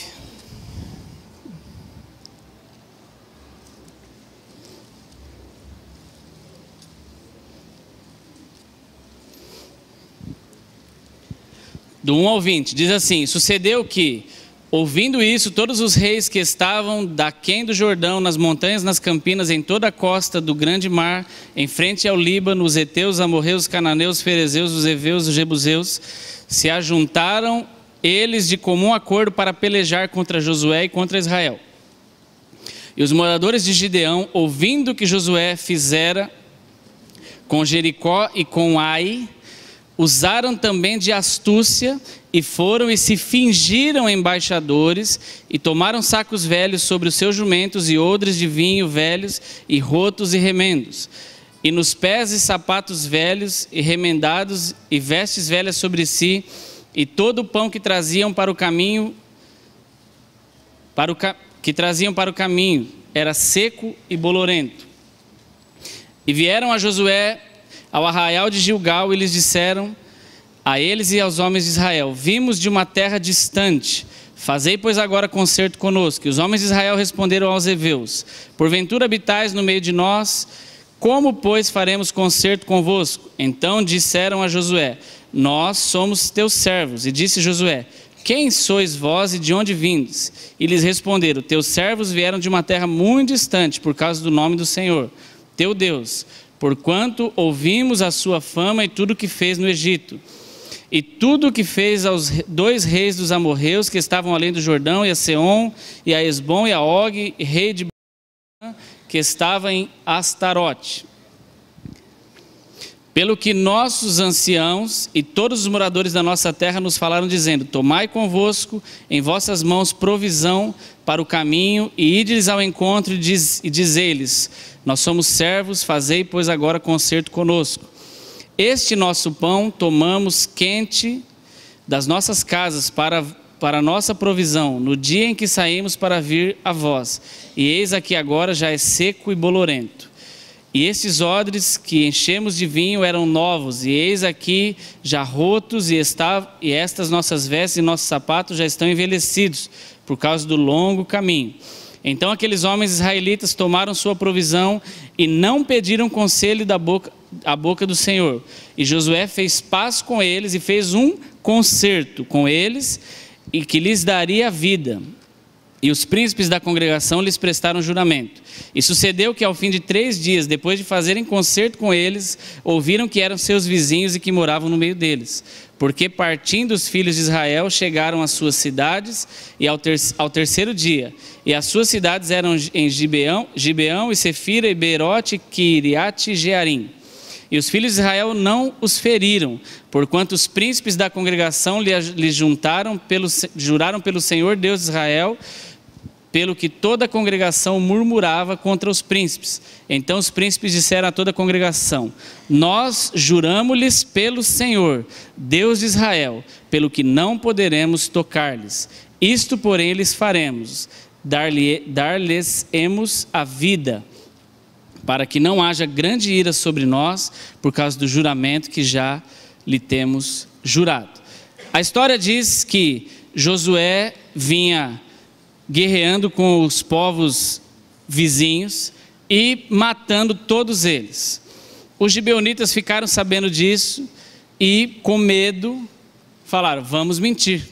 A: Do 1 ao 20, diz assim: sucedeu que, ouvindo isso, todos os reis que estavam daquém do Jordão, nas montanhas, nas campinas, em toda a costa do grande mar, em frente ao Líbano, os heteus, os amorreus, os cananeus, os ferezeus, os heveus, os jebuseus, se ajuntaram eles de comum acordo para pelejar contra Josué e contra Israel. E os moradores de Gideão, ouvindo que Josué fizera com Jericó e com Ai, usaram também de astúcia e foram e se fingiram embaixadores e tomaram sacos velhos sobre os seus jumentos e odres de vinho velhos e rotos e remendos, e nos pés e sapatos velhos e remendados e vestes velhas sobre si, e todo o pão que traziam para o caminho, era seco e bolorento. E vieram a Josué ao arraial de Gilgal e lhes disseram a eles e aos homens de Israel: vimos de uma terra distante, fazei pois agora concerto conosco. E os homens de Israel responderam aos heveus: porventura habitais no meio de nós? Como pois faremos concerto convosco? Então disseram a Josué: nós somos teus servos. E disse Josué: quem sois vós e de onde vindes? E lhes responderam: teus servos vieram de uma terra muito distante, por causa do nome do Senhor, teu Deus, porquanto ouvimos a sua fama e tudo o que fez no Egito, e tudo o que fez aos 2 reis dos amorreus que estavam além do Jordão, e a Seom, e a Esbom, e a Og, rei de Basã, que estava em Astarote. Pelo que nossos anciãos e todos os moradores da nossa terra nos falaram, dizendo: tomai convosco em vossas mãos provisão para o caminho, e ide-lhes ao encontro, e dizei-lhes: nós somos servos, fazei, pois, agora concerto conosco. Este nosso pão tomamos quente das nossas casas para a nossa provisão, no dia em que saímos para vir a vós, e eis aqui agora já é seco e bolorento. E estes odres que enchemos de vinho eram novos, e eis aqui já rotos, e estas nossas vestes e nossos sapatos já estão envelhecidos, por causa do longo caminho. Então aqueles homens israelitas tomaram sua provisão, e não pediram conselho à boca do Senhor. E Josué fez paz com eles, e fez um concerto com eles, e que lhes daria vida. E os príncipes da congregação lhes prestaram juramento. E sucedeu que ao fim de 3 dias, depois de fazerem concerto com eles, ouviram que eram seus vizinhos e que moravam no meio deles. Porque partindo os filhos de Israel, chegaram às suas cidades e ao 3º dia. E as suas cidades eram em Gibeão e Sefira e Beerote e Kiriate Jearim. E os filhos de Israel não os feriram, porquanto os príncipes da congregação lhes juraram pelo Senhor Deus de Israel, pelo que toda a congregação murmurava contra os príncipes. Então os príncipes disseram a toda a congregação: nós juramos-lhes pelo Senhor, Deus de Israel, pelo que não poderemos tocar-lhes. Isto, porém, lhes faremos: dar-lhes-emos a vida, para que não haja grande ira sobre nós, por causa do juramento que já lhe temos jurado. A história diz que Josué vinha guerreando com os povos vizinhos e matando todos eles. Os gibeonitas ficaram sabendo disso e, com medo, falaram: vamos mentir.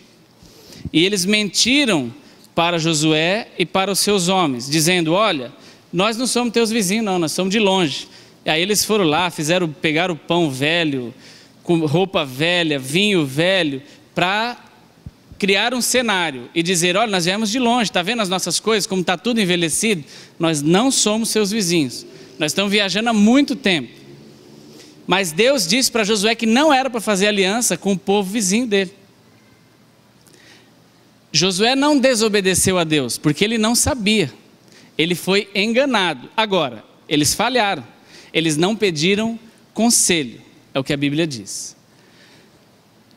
A: E eles mentiram para Josué e para os seus homens, dizendo: olha, nós não somos teus vizinhos não, nós somos de longe. E aí eles foram lá, pegaram o pão velho, com roupa velha, vinho velho, para criar um cenário e dizer: olha, nós viemos de longe, está vendo as nossas coisas, como está tudo envelhecido? Nós não somos seus vizinhos, nós estamos viajando há muito tempo. Mas Deus disse para Josué que não era para fazer aliança com o povo vizinho dele. Josué não desobedeceu a Deus, porque ele não sabia, ele foi enganado. Agora, eles falharam, eles não pediram conselho, é o que a Bíblia diz.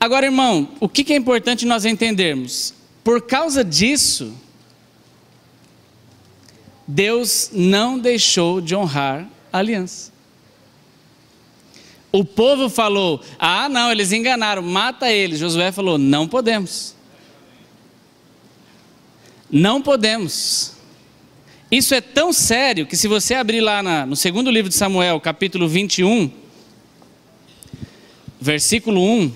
A: Agora, irmão, o que é importante nós entendermos? Por causa disso, Deus não deixou de honrar a aliança. O povo falou: ah não, eles enganaram, mata eles. Josué falou: não podemos. Não podemos. Isso é tão sério que, se você abrir lá no 2º livro de Samuel, capítulo 21, versículo 1,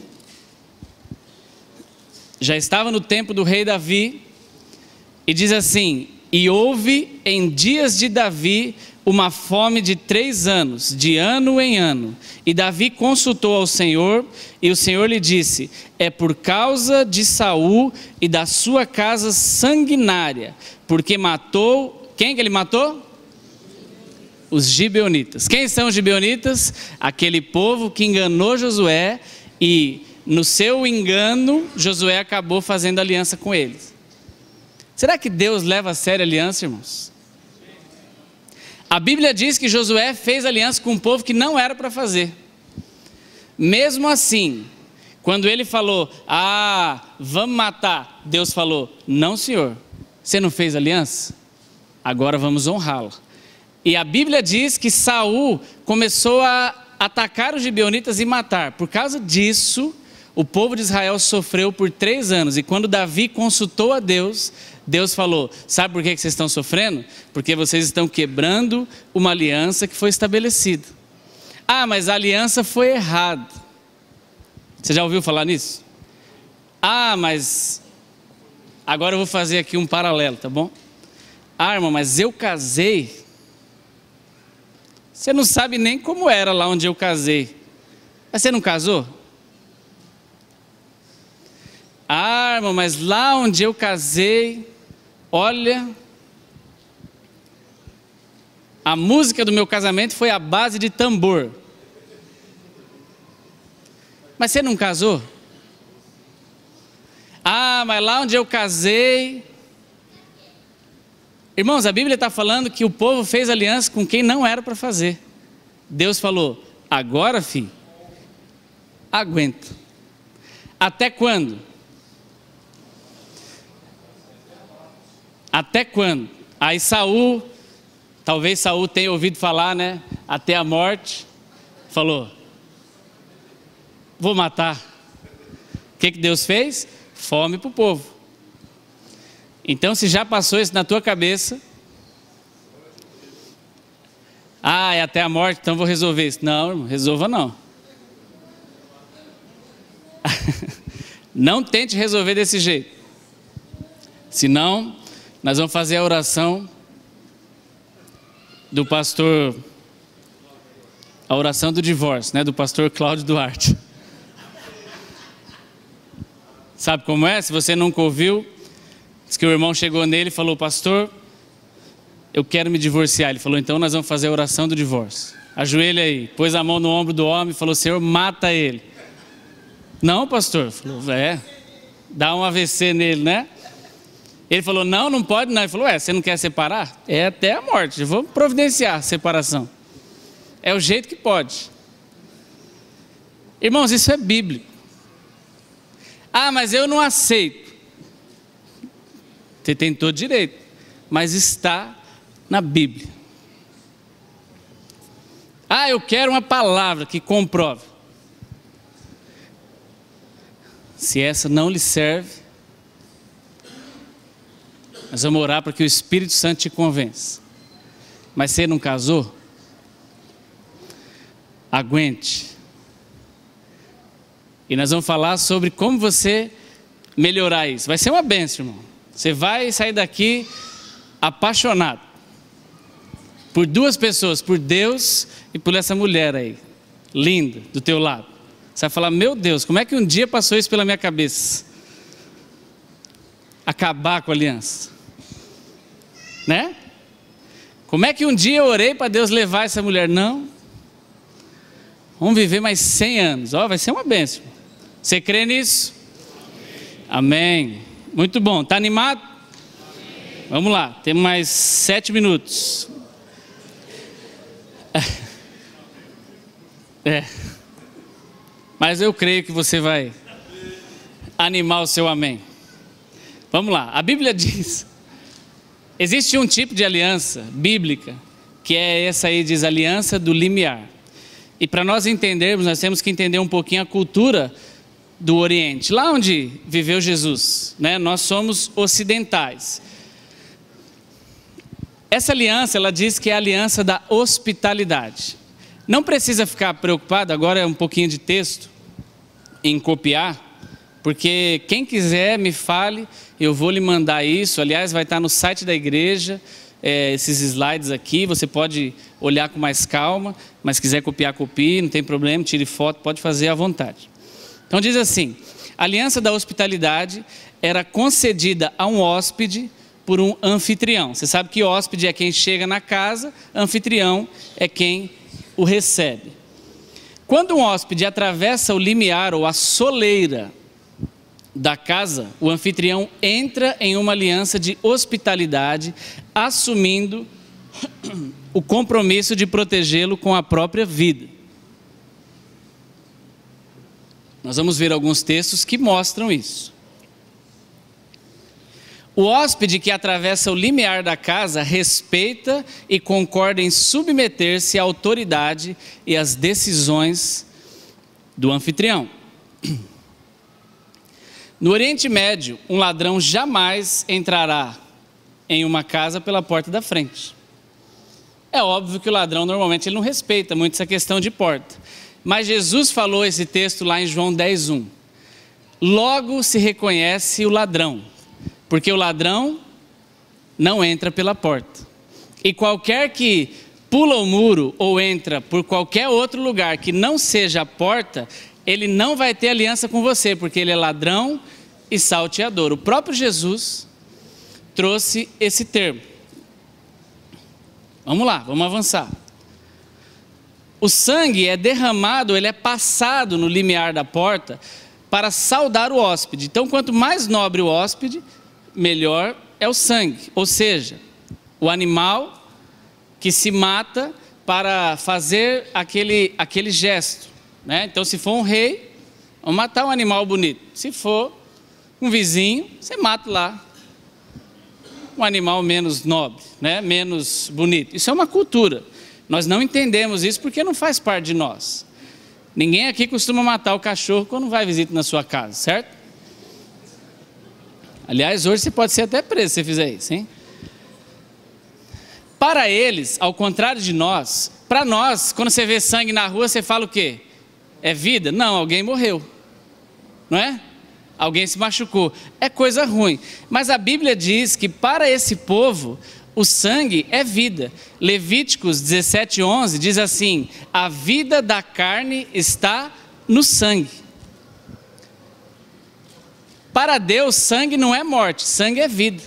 A: já estava no tempo do rei Davi, e diz assim: e houve em dias de Davi uma fome de 3 anos, de ano em ano. E Davi consultou ao Senhor, e o Senhor lhe disse: é por causa de Saul e da sua casa sanguinária, porque matou... Quem que ele matou? Os gibeonitas. Quem são os gibeonitas? Aquele povo que enganou Josué, e no seu engano, Josué acabou fazendo aliança com eles. Será que Deus leva a sério a aliança, irmãos? A Bíblia diz que Josué fez aliança com um povo que não era para fazer. Mesmo assim, quando ele falou: ah, vamos matar, Deus falou: não, senhor, você não fez aliança? Agora vamos honrá-lo. E a Bíblia diz que Saul começou a atacar os gibeonitas e matar. Por causa disso, o povo de Israel sofreu por 3 anos. E quando Davi consultou a Deus, Deus falou: sabe por que vocês estão sofrendo? Porque vocês estão quebrando uma aliança que foi estabelecida. Ah, mas a aliança foi errada. Você já ouviu falar nisso? Ah, mas agora eu vou fazer aqui um paralelo, tá bom? Ah, irmão, mas eu casei. Você não sabe nem como era lá onde eu casei. Mas você não casou? Ah, irmão, mas lá onde eu casei, olha, a música do meu casamento foi a base de tambor. Mas você não casou? Ah, mas lá onde eu casei... Irmãos, a Bíblia está falando que o povo fez aliança com quem não era para fazer. Deus falou, agora, filho, aguenta. Até quando? Até quando? Aí Saul, talvez Saul tenha ouvido falar, né? Até a morte, falou, vou matar. O que Deus fez? Fome para o povo. Então, se já passou isso na tua cabeça, ah, é até a morte, então vou resolver isso. Não, irmão, resolva não. Não tente resolver desse jeito. Senão, nós vamos fazer a oração do pastor, a oração do divórcio, né, do pastor Cláudio Duarte. Sabe como é? Se você nunca ouviu, diz que o irmão chegou nele e falou, pastor, eu quero me divorciar. Ele falou, então nós vamos fazer a oração do divórcio. Ajoelha aí, pôs a mão no ombro do homem e falou, Senhor, mata ele. Não, pastor. Falou, dá um AVC nele, né? Ele falou, não pode não. Ele falou, você não quer separar? É até a morte, vamos providenciar a separação. É o jeito que pode. Irmãos, isso é bíblico. Ah, mas eu não aceito. Você tem todo direito, mas está na Bíblia. Ah, eu quero uma palavra que comprove. Se essa não lhe serve, nós vamos orar para que o Espírito Santo te convença. Mas você não casou? Aguente. E nós vamos falar sobre como você melhorar isso. Vai ser uma bênção, irmão. Você vai sair daqui apaixonado por duas pessoas, por Deus e por essa mulher aí, linda, do teu lado. Você vai falar, meu Deus, como é que um dia passou isso pela minha cabeça? Acabar com a aliança. Né? Como é que um dia eu orei para Deus levar essa mulher? Não. Vamos viver mais 100 anos. Vai ser uma bênção. Você crê nisso? Amém. Muito bom, está animado? Amém. Vamos lá, temos mais 7 minutos. Mas eu creio que você vai animar o seu amém. Vamos lá, a Bíblia diz, existe um tipo de aliança bíblica, que é essa aí, diz aliança do limiar. E para nós entendermos, nós temos que entender um pouquinho a cultura do Oriente, lá onde viveu Jesus, né? Nós somos ocidentais. Essa aliança, ela diz que é a aliança da hospitalidade. Não precisa ficar preocupado, agora é um pouquinho de texto, em copiar, porque quem quiser me fale, eu vou lhe mandar isso, aliás vai estar no site da igreja, esses slides aqui, você pode olhar com mais calma, mas se quiser copiar, copie, não tem problema, tire foto, pode fazer à vontade. Então diz assim, a aliança da hospitalidade era concedida a um hóspede por um anfitrião. Você sabe que hóspede é quem chega na casa, anfitrião é quem o recebe. Quando um hóspede atravessa o limiar ou a soleira da casa, o anfitrião entra em uma aliança de hospitalidade, assumindo o compromisso de protegê-lo com a própria vida. Nós vamos ver alguns textos que mostram isso. O hóspede que atravessa o limiar da casa respeita e concorda em submeter-se à autoridade e às decisões do anfitrião. No Oriente Médio, um ladrão jamais entrará em uma casa pela porta da frente. É óbvio que o ladrão normalmente ele não respeita muito essa questão de porta. Mas Jesus falou esse texto lá em João 10:1. Logo se reconhece o ladrão, porque o ladrão não entra pela porta. E qualquer que pula o muro ou entra por qualquer outro lugar que não seja a porta, ele não vai ter aliança com você, porque ele é ladrão e salteador. O próprio Jesus trouxe esse termo. Vamos lá, vamos avançar. O sangue é derramado, ele é passado no limiar da porta para saudar o hóspede. Então, quanto mais nobre o hóspede, melhor é o sangue. Ou seja, o animal que se mata para fazer aquele gesto, né? Então, se for um rei, vamos matar um animal bonito. Se for um vizinho, você mata lá um animal menos nobre, né? Menos bonito. Isso é uma cultura. Nós não entendemos isso porque não faz parte de nós. Ninguém aqui costuma matar o cachorro quando vai visita na sua casa, certo? Aliás, hoje você pode ser até preso se você fizer isso, hein? Para eles, ao contrário de nós, para nós, quando você vê sangue na rua, você fala o quê? É vida? Não, alguém morreu, não é? Alguém se machucou, é coisa ruim. Mas a Bíblia diz que para esse povo, o sangue é vida. Levíticos 17:11 diz assim: a vida da carne está no sangue. Para Deus, sangue não é morte, sangue é vida.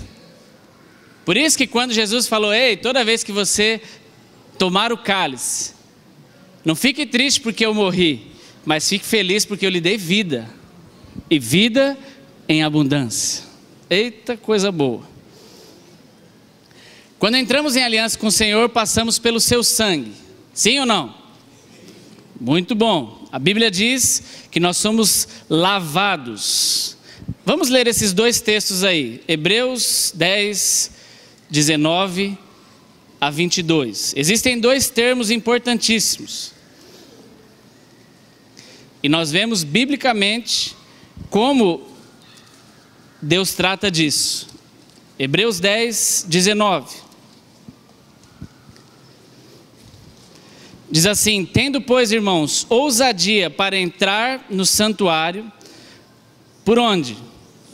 A: Por isso que quando Jesus falou: ei, toda vez que você tomar o cálice, não fique triste porque eu morri, mas fique feliz porque eu lhe dei vida, e vida em abundância. Eita, coisa boa. Quando entramos em aliança com o Senhor, passamos pelo seu sangue, sim ou não? Muito bom. A Bíblia diz que nós somos lavados. Vamos ler esses dois textos aí, Hebreus 10:19 a 22. Existem dois termos importantíssimos, e nós vemos biblicamente como Deus trata disso. Hebreus 10:19 diz assim: tendo, pois, irmãos, ousadia para entrar no santuário, por onde?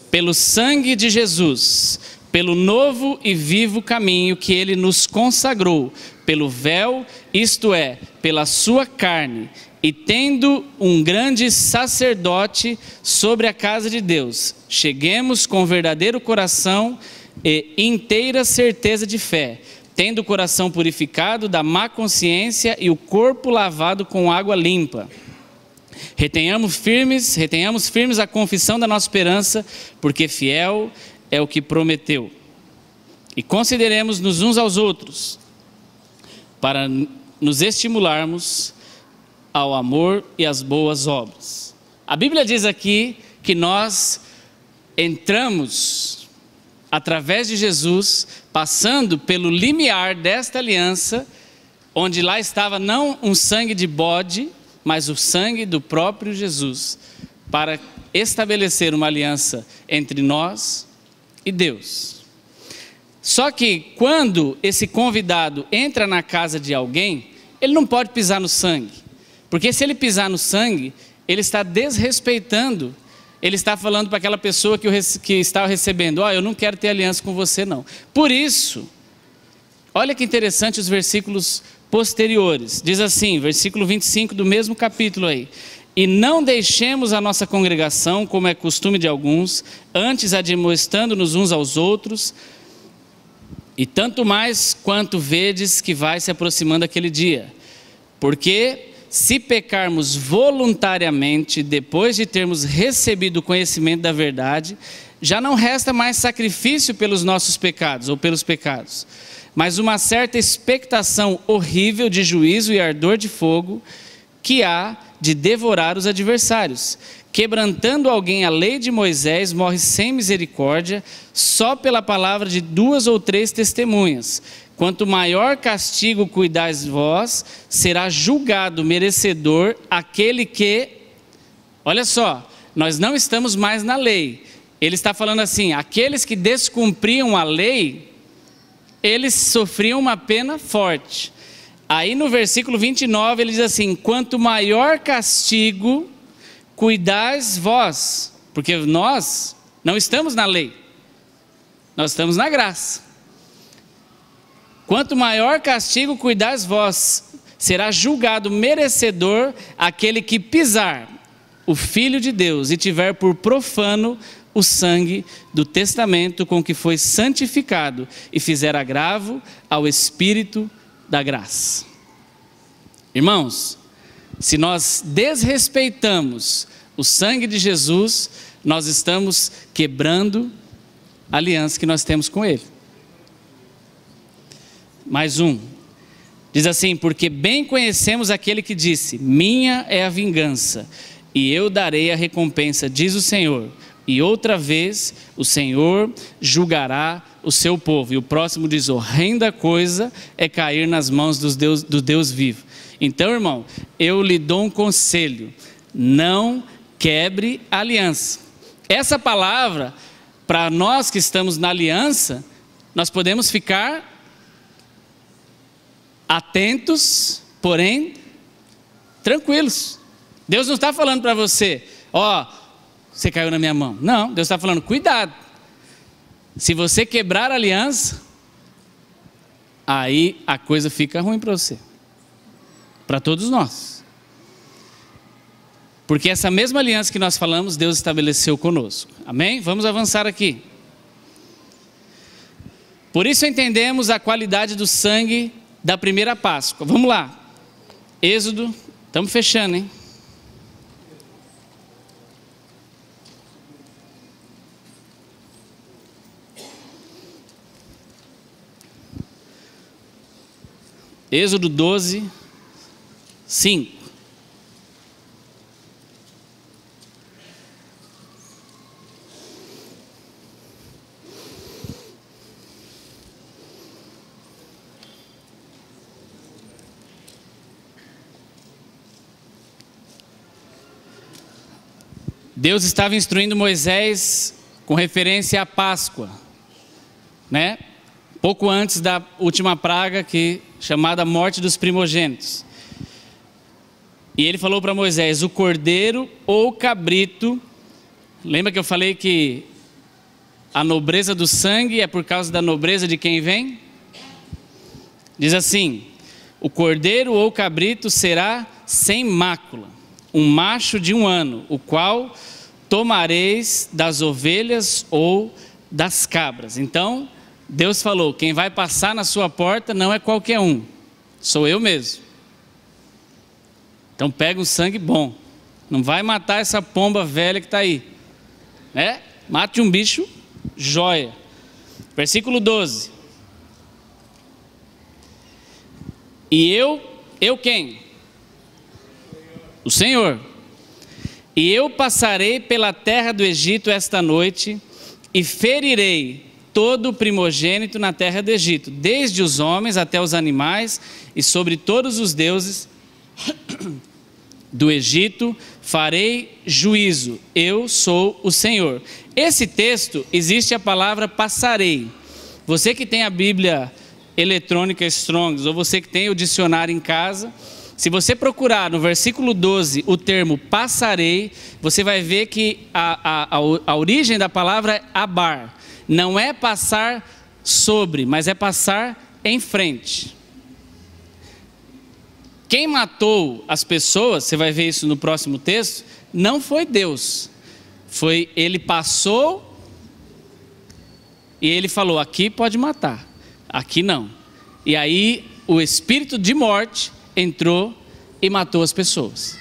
A: Pelo sangue de Jesus, pelo novo e vivo caminho que ele nos consagrou, pelo véu, isto é, pela sua carne, e tendo um grande sacerdote sobre a casa de Deus, cheguemos com verdadeiro coração e inteira certeza de fé, tendo o coração purificado da má consciência e o corpo lavado com água limpa. Retenhamos firmes a confissão da nossa esperança, porque fiel é o que prometeu. E consideremos-nos uns aos outros, para nos estimularmos ao amor e às boas obras. A Bíblia diz aqui que nós entramos através de Jesus, passando pelo limiar desta aliança, onde lá estava não um sangue de bode, mas o sangue do próprio Jesus, para estabelecer uma aliança entre nós e Deus. Só que quando esse convidado entra na casa de alguém, ele não pode pisar no sangue, porque se ele pisar no sangue, ele está desrespeitando, ele está falando para aquela pessoa que está recebendo: eu não quero ter aliança com você não. Por isso, olha que interessante os versículos posteriores, diz assim, versículo 25 do mesmo capítulo aí: e não deixemos a nossa congregação, como é costume de alguns, antes admoestando-nos uns aos outros, e tanto mais quanto vedes que vai se aproximando aquele dia. Porque se pecarmos voluntariamente, depois de termos recebido o conhecimento da verdade, já não resta mais sacrifício pelos nossos pecados, ou pelos pecados, mas uma certa expectação horrível de juízo e ardor de fogo, que há de devorar os adversários. Quebrantando alguém a lei de Moisés, morre sem misericórdia, só pela palavra de 2 ou 3 testemunhas. Quanto maior castigo cuidais vós, será julgado merecedor aquele que... Olha só, nós não estamos mais na lei. Ele está falando assim: aqueles que descumpriam a lei, eles sofriam uma pena forte. Aí no versículo 29 ele diz assim: quanto maior castigo cuidais vós, porque nós não estamos na lei, nós estamos na graça. Quanto maior castigo cuidais vós, será julgado merecedor aquele que pisar o Filho de Deus e tiver por profano o sangue do testamento com que foi santificado e fizer agravo ao Espírito da graça. Irmãos, se nós desrespeitamos o sangue de Jesus, nós estamos quebrando a aliança que nós temos com Ele. Mais um, diz assim: porque bem conhecemos aquele que disse, minha é a vingança, e eu darei a recompensa, diz o Senhor. E outra vez o Senhor julgará o seu povo. E o próximo diz: horrenda coisa é cair nas mãos do Deus vivo. Então, irmão, eu lhe dou um conselho: não quebre a aliança. Essa palavra, para nós que estamos na aliança, nós podemos ficar atentos, porém tranquilos. Deus não está falando para você: ó, você caiu na minha mão. Não, Deus está falando: cuidado. Se você quebrar a aliança, aí a coisa fica ruim para você, para todos nós. Porque essa mesma aliança que nós falamos, Deus estabeleceu conosco. Amém? Vamos avançar aqui. Por isso entendemos a qualidade do sangue da primeira Páscoa. Vamos lá. Êxodo, estamos fechando, hein? Êxodo 12, 5. Deus estava instruindo Moisés com referência à Páscoa, né? Pouco antes da última praga, chamada morte dos primogênitos. E ele falou para Moisés: o cordeiro ou o cabrito. Lembra que eu falei que a nobreza do sangue é por causa da nobreza de quem vem? Diz assim: o cordeiro ou o cabrito será sem mácula, um macho de 1 ano, o qual tomareis das ovelhas ou das cabras. Então Deus falou: quem vai passar na sua porta não é qualquer um, sou eu mesmo. Então pega um sangue bom, não vai matar essa pomba velha que está aí, né? Mate um bicho joia. Versículo 12. E eu quem? O Senhor. E eu passarei pela terra do Egito esta noite e ferirei todo o primogênito na terra do Egito, desde os homens até os animais, e sobre todos os deuses do Egito farei juízo. Eu sou o Senhor. Esse texto existe a palavra passarei. Você que tem a Bíblia eletrônica Strong's, ou você que tem o dicionário em casa, se você procurar no versículo 12 o termo passarei, você vai ver que a origem da palavra é abar. Não é passar sobre, mas é passar em frente. Quem matou as pessoas, você vai ver isso no próximo texto, não foi Deus. Ele passou e ele falou: aqui pode matar, aqui não. E aí o espírito de morte entrou e matou as pessoas.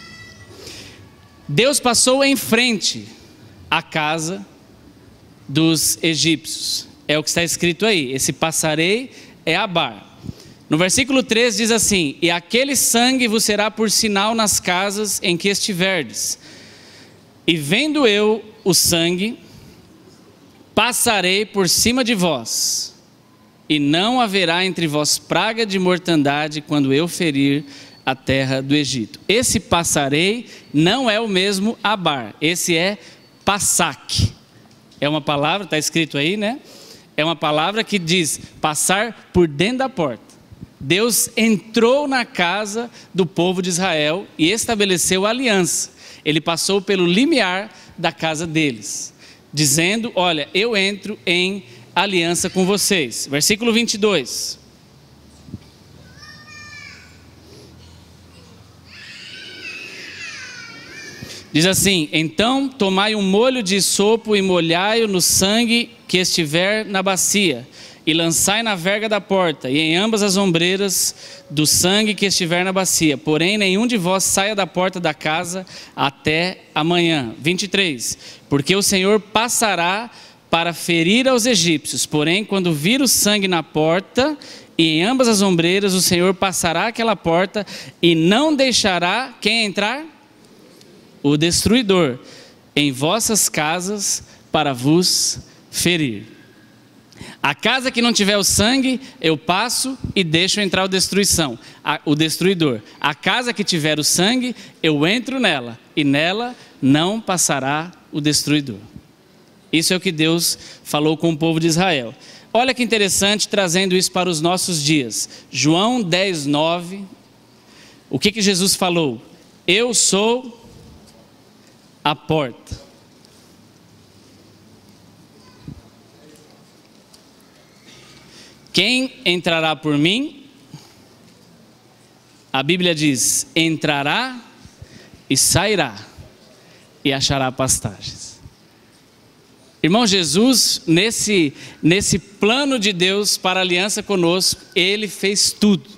A: Deus passou em frente à casa dos egípcios. É o que está escrito aí. Esse passarei é abar. No versículo 3 diz assim: e aquele sangue vos será por sinal nas casas em que estiverdes. E vendo eu o sangue, passarei por cima de vós, e não haverá entre vós praga de mortandade quando eu ferir a terra do Egito. Esse passarei não é o mesmo abar, esse é passac. É uma palavra, está escrito aí, né? É uma palavra que diz passar por dentro da porta. Deus entrou na casa do povo de Israel e estabeleceu aliança. Ele passou pelo limiar da casa deles, dizendo: olha, eu entro em aliança com vocês. Versículo 22. Diz assim: então tomai um molho de sopo e molhai-o no sangue que estiver na bacia, e lançai na verga da porta, e em ambas as ombreiras do sangue que estiver na bacia. Porém, nenhum de vós saia da porta da casa até amanhã. 23. Porque o Senhor passará para ferir aos egípcios. Porém, quando vir o sangue na porta e em ambas as ombreiras, o Senhor passará aquela porta e não deixará quem entrar? O destruidor em vossas casas para vos ferir. A casa que não tiver o sangue, eu passo e deixo entrar o destruidor. A casa que tiver o sangue, eu entro nela, e nela não passará o destruidor. Isso é o que Deus falou com o povo de Israel. Olha que interessante, trazendo isso para os nossos dias. João 10, 9. O que Jesus falou? Eu sou a porta. Quem entrará por mim? A Bíblia diz: entrará e sairá e achará pastagens. Irmão, Jesus, nesse plano de Deus para a aliança conosco, Ele fez tudo.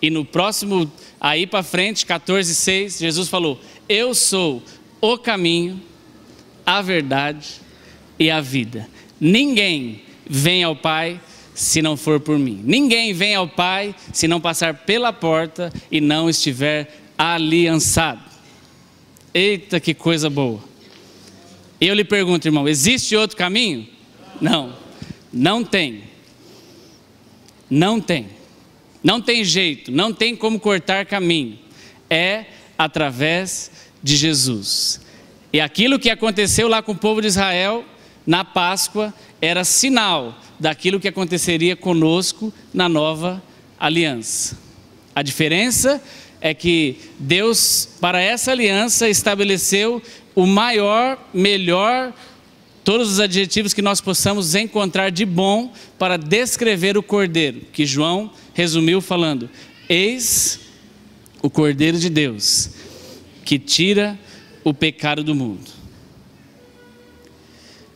A: E no próximo, aí para frente, 14:6, Jesus falou: eu sou o caminho, a verdade e a vida. Ninguém vem ao Pai se não for por mim. Ninguém vem ao Pai se não passar pela porta e não estiver aliançado. Eita, que coisa boa. Eu lhe pergunto, irmão, existe outro caminho? Não, não tem. Não tem. Não tem jeito, não tem como cortar caminho. É através de Jesus. E aquilo que aconteceu lá com o povo de Israel na Páscoa era sinal daquilo que aconteceria conosco na nova aliança. A diferença é que Deus, para essa aliança, estabeleceu o maior, melhor, todos os adjetivos que nós possamos encontrar de bom para descrever o Cordeiro, que João resumiu falando: eis o Cordeiro de Deus, que tira o pecado do mundo.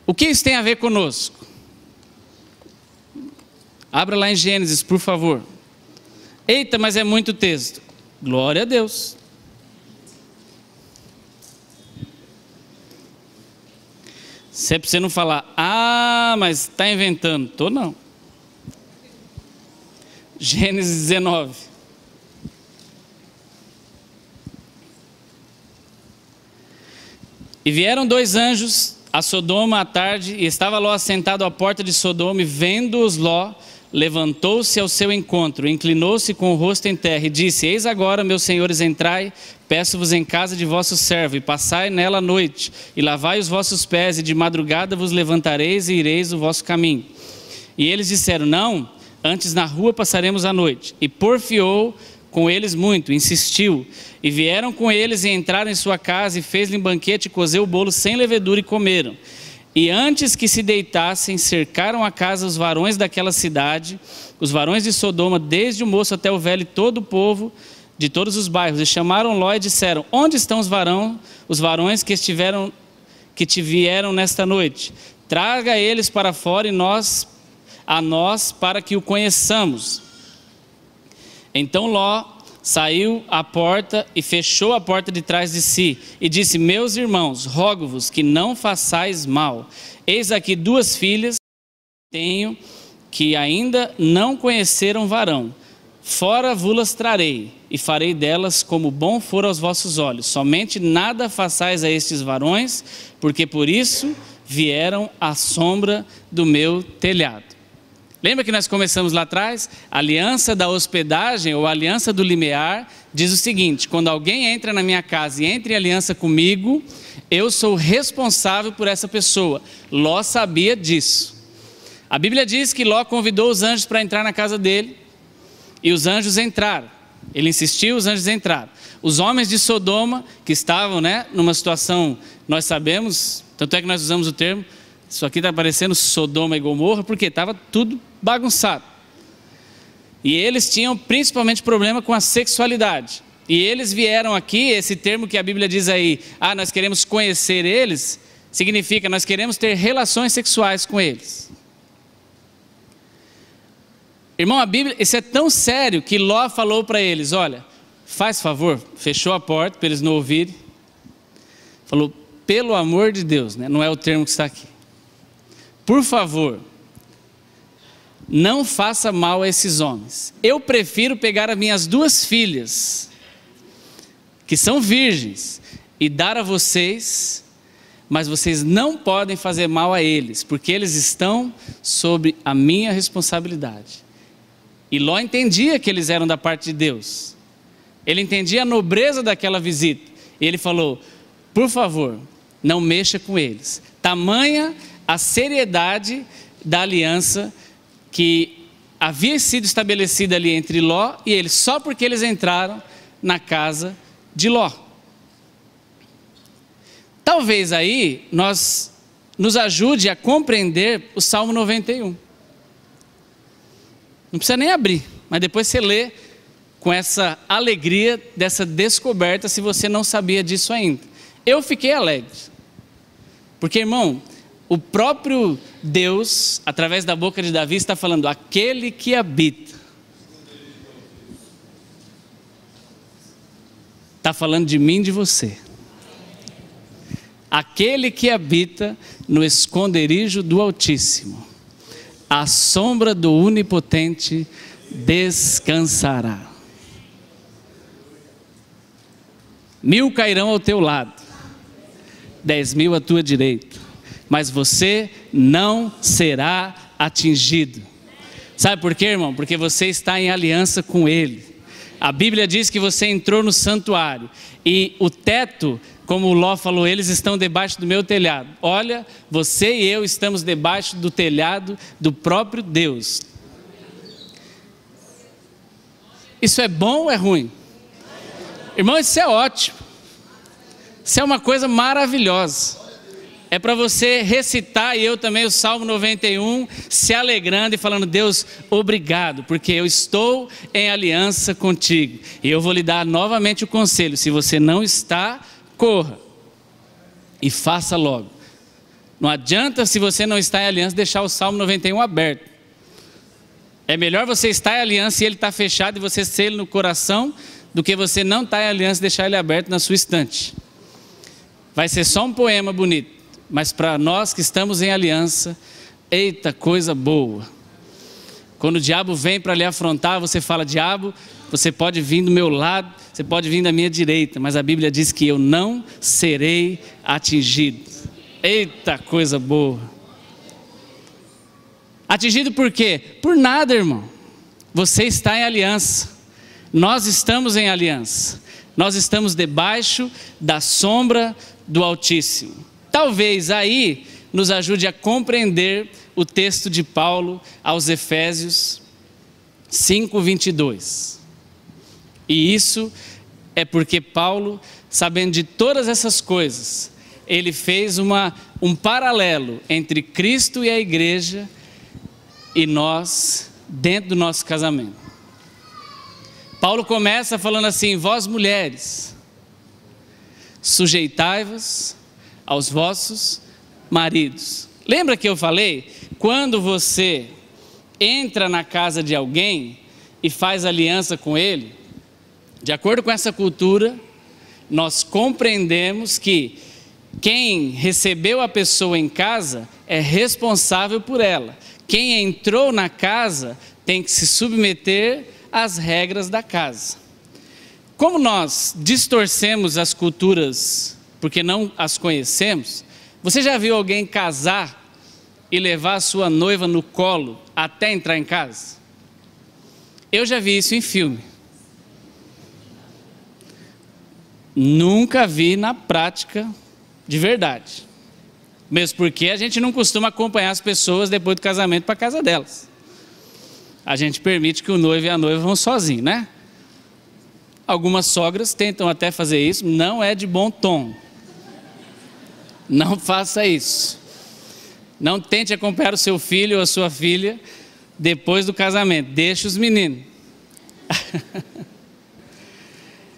A: O que isso tem a ver conosco? Abra lá em Gênesis, por favor. Eita, mas é muito texto. Glória a Deus. Se é para você não falar: ah, mas está inventando. Estou não. Gênesis 19. E vieram 2 anjos a Sodoma à tarde, e estava Ló assentado à porta de Sodoma, e vendo-os Ló, levantou-se ao seu encontro, inclinou-se com o rosto em terra e disse: eis agora, meus senhores, entrai, peço-vos em casa de vosso servo, e passai nela a noite, e lavai os vossos pés, e de madrugada vos levantareis e ireis o vosso caminho. E eles disseram: não, antes na rua passaremos a noite. E porfiou com eles muito, insistiu. E vieram com eles e entraram em sua casa, e fez-lhe um banquete, e cozeu o bolo sem levedura, e comeram. E antes que se deitassem, cercaram a casa os varões daquela cidade, os varões de Sodoma, desde o moço até o velho, e todo o povo de todos os bairros. E chamaram Ló e disseram: onde estão os varões que te vieram nesta noite? Traga eles para fora e a nós para que o conheçamos. Então Ló saiu à porta e fechou a porta de trás de si, e disse: meus irmãos, rogo-vos que não façais mal. Eis aqui 2 filhas que tenho, que ainda não conheceram varão. Fora vos-las trarei, e farei delas como bom for aos vossos olhos. Somente nada façais a estes varões, porque por isso vieram à sombra do meu telhado. Lembra que nós começamos lá atrás? A aliança da hospedagem, ou a aliança do limiar, diz o seguinte: quando alguém entra na minha casa e entra em aliança comigo, eu sou responsável por essa pessoa. Ló sabia disso. A Bíblia diz que Ló convidou os anjos para entrar na casa dele, e os anjos entraram. Ele insistiu, os anjos entraram. Os homens de Sodoma, que estavam, numa situação, nós sabemos, tanto é que nós usamos o termo, isso aqui está parecendo Sodoma e Gomorra, porque estava tudo bagunçado. E eles tinham principalmente problema com a sexualidade. E eles vieram aqui, esse termo que a Bíblia diz aí, nós queremos conhecer eles, significa nós queremos ter relações sexuais com eles. Irmão, a Bíblia, isso é tão sério que Ló falou para eles, olha, faz favor, fechou a porta para eles não ouvirem. Falou, pelo amor de Deus, não é o termo que está aqui. Por favor, não faça mal a esses homens. Eu prefiro pegar as minhas 2 filhas, que são virgens, e dar a vocês, mas vocês não podem fazer mal a eles, porque eles estão sob a minha responsabilidade. E Ló entendia que eles eram da parte de Deus. Ele entendia a nobreza daquela visita. E ele falou, por favor, não mexa com eles. Tamanha a seriedade da aliança que havia sido estabelecida ali entre Ló e eles, só porque eles entraram na casa de Ló. Talvez aí nos ajude a compreender o Salmo 91. Não precisa nem abrir, mas depois você lê com essa alegria dessa descoberta, se você não sabia disso ainda. Eu fiquei alegre, porque, irmão, o próprio Deus, através da boca de Davi, está falando, aquele que habita. Está falando de mim e de você. Aquele que habita no esconderijo do Altíssimo, à sombra do Onipotente descansará. 1000 cairão ao teu lado, 10.000 à tua direita, mas você não será atingido. Sabe por quê, irmão? Porque você está em aliança com Ele. A Bíblia diz que você entrou no santuário e o teto, como o Ló falou, eles estão debaixo do meu telhado. Olha, você e eu estamos debaixo do telhado do próprio Deus. Isso é bom ou é ruim? Irmão, isso é ótimo. Isso é uma coisa maravilhosa. É para você recitar, e eu também, o Salmo 91, se alegrando e falando, Deus, obrigado, porque eu estou em aliança contigo. E eu vou lhe dar novamente o conselho, se você não está, corra e faça logo. Não adianta, se você não está em aliança, deixar o Salmo 91 aberto. É melhor você estar em aliança e ele está fechado e você ser ele no coração, do que você não estar em aliança e deixar ele aberto na sua estante. Vai ser só um poema bonito, mas para nós que estamos em aliança, eita coisa boa. Quando o diabo vem para lhe afrontar, você fala, diabo, você pode vir do meu lado, você pode vir da minha direita, mas a Bíblia diz que eu não serei atingido. Eita coisa boa. Atingido por quê? Por nada, irmão. Você está em aliança. Nós estamos em aliança. Nós estamos debaixo da sombra do Altíssimo. Talvez aí nos ajude a compreender o texto de Paulo aos Efésios 5:22. E isso é porque Paulo, sabendo de todas essas coisas, ele fez um paralelo entre Cristo e a igreja e nós dentro do nosso casamento. Paulo começa falando assim, vós mulheres, sujeitai-vos aos vossos maridos. Lembra que eu falei? Quando você entra na casa de alguém e faz aliança com ele, de acordo com essa cultura, nós compreendemos que quem recebeu a pessoa em casa é responsável por ela. Quem entrou na casa tem que se submeter às regras da casa. Como nós distorcemos as culturas porque não as conhecemos, você já viu alguém casar e levar a sua noiva no colo até entrar em casa? Eu já vi isso em filme. Nunca vi na prática de verdade. Mesmo porque a gente não costuma acompanhar as pessoas depois do casamento para a casa delas. a gente permite que o noivo e a noiva vão sozinhos, né? Algumas sogras tentam até fazer isso, não é de bom tom. Não faça isso. Não tente acompanhar o seu filho ou a sua filha depois do casamento. Deixa os meninos.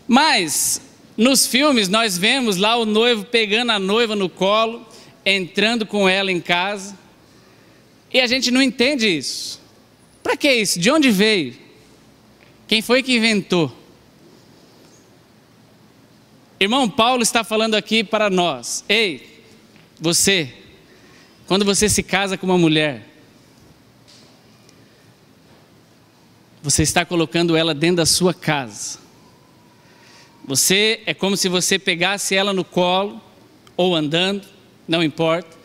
A: Mas, nos filmes, nós vemos lá o noivo pegando a noiva no colo, entrando com ela em casa. E a gente não entende isso. Para que isso? De onde veio? Quem foi que inventou? Irmão, Paulo está falando aqui para nós. Ei, você, quando você se casa com uma mulher, você está colocando ela dentro da sua casa. É como se você pegasse ela no colo, ou andando, não importa,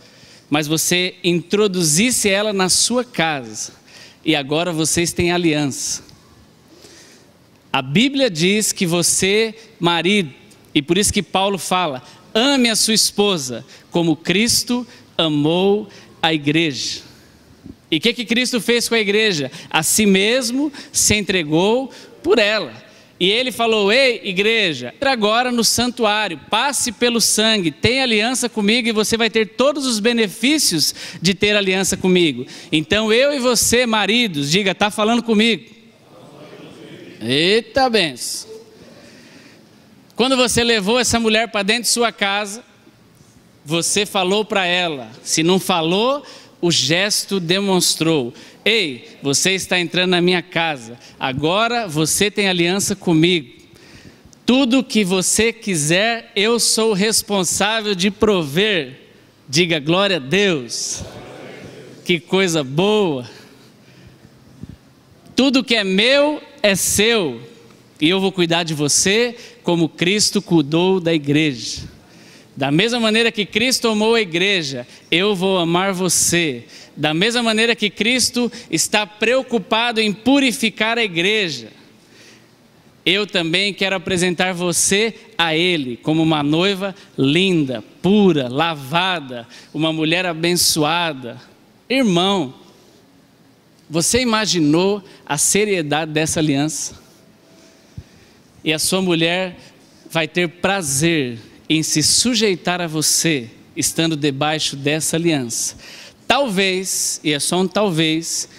A: mas você introduzisse ela na sua casa. E agora vocês têm aliança. A Bíblia diz que você, marido, e por isso que Paulo fala, ame a sua esposa, como Cristo amou a igreja. E o que Cristo fez com a igreja? A si mesmo se entregou por ela. E ele falou, ei igreja, entra agora no santuário, passe pelo sangue, tenha aliança comigo e você vai ter todos os benefícios de ter aliança comigo. Então eu e você, maridos, diga, está falando comigo? Eita benção. Quando você levou essa mulher para dentro de sua casa, você falou para ela, se não falou, o gesto demonstrou. Ei, você está entrando na minha casa, agora você tem aliança comigo. Tudo que você quiser, eu sou responsável de prover. Diga glória a Deus. Que coisa boa. Tudo que é meu é seu. E eu vou cuidar de você como Cristo cuidou da igreja. Da mesma maneira que Cristo amou a igreja, eu vou amar você. Da mesma maneira que Cristo está preocupado em purificar a igreja, eu também quero apresentar você a Ele como uma noiva linda, pura, lavada, uma mulher abençoada. Irmão, você imaginou a seriedade dessa aliança? E a sua mulher vai ter prazer em se sujeitar a você, estando debaixo dessa aliança. Talvez, e é só um talvez,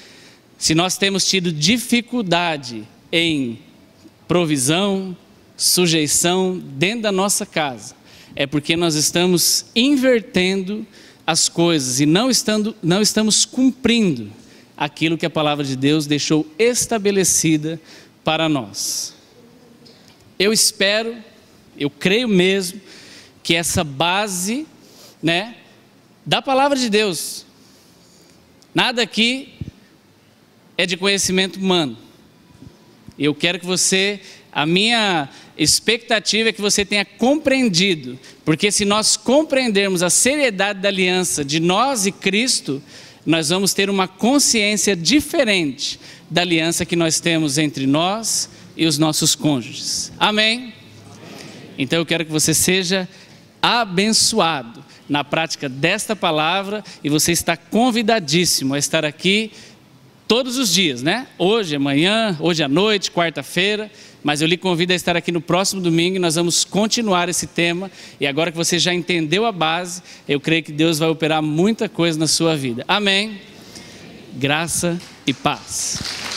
A: se nós temos tido dificuldade em provisão, sujeição dentro da nossa casa, é porque nós estamos invertendo as coisas e não estamos cumprindo aquilo que a palavra de Deus deixou estabelecida para nós. Eu espero, eu creio mesmo, que essa base, da palavra de Deus, nada aqui é de conhecimento humano. Eu quero que você, a minha expectativa é que você tenha compreendido, porque se nós compreendermos a seriedade da aliança de nós e Cristo, nós vamos ter uma consciência diferente da aliança que nós temos entre nós e os nossos cônjuges. Amém? Então eu quero que você seja abençoado na prática desta palavra e você está convidadíssimo a estar aqui todos os dias, Hoje, amanhã, hoje à noite, quarta-feira, mas eu lhe convido a estar aqui no próximo domingo e nós vamos continuar esse tema. E agora que você já entendeu a base, eu creio que Deus vai operar muita coisa na sua vida. Amém? Graça e paz.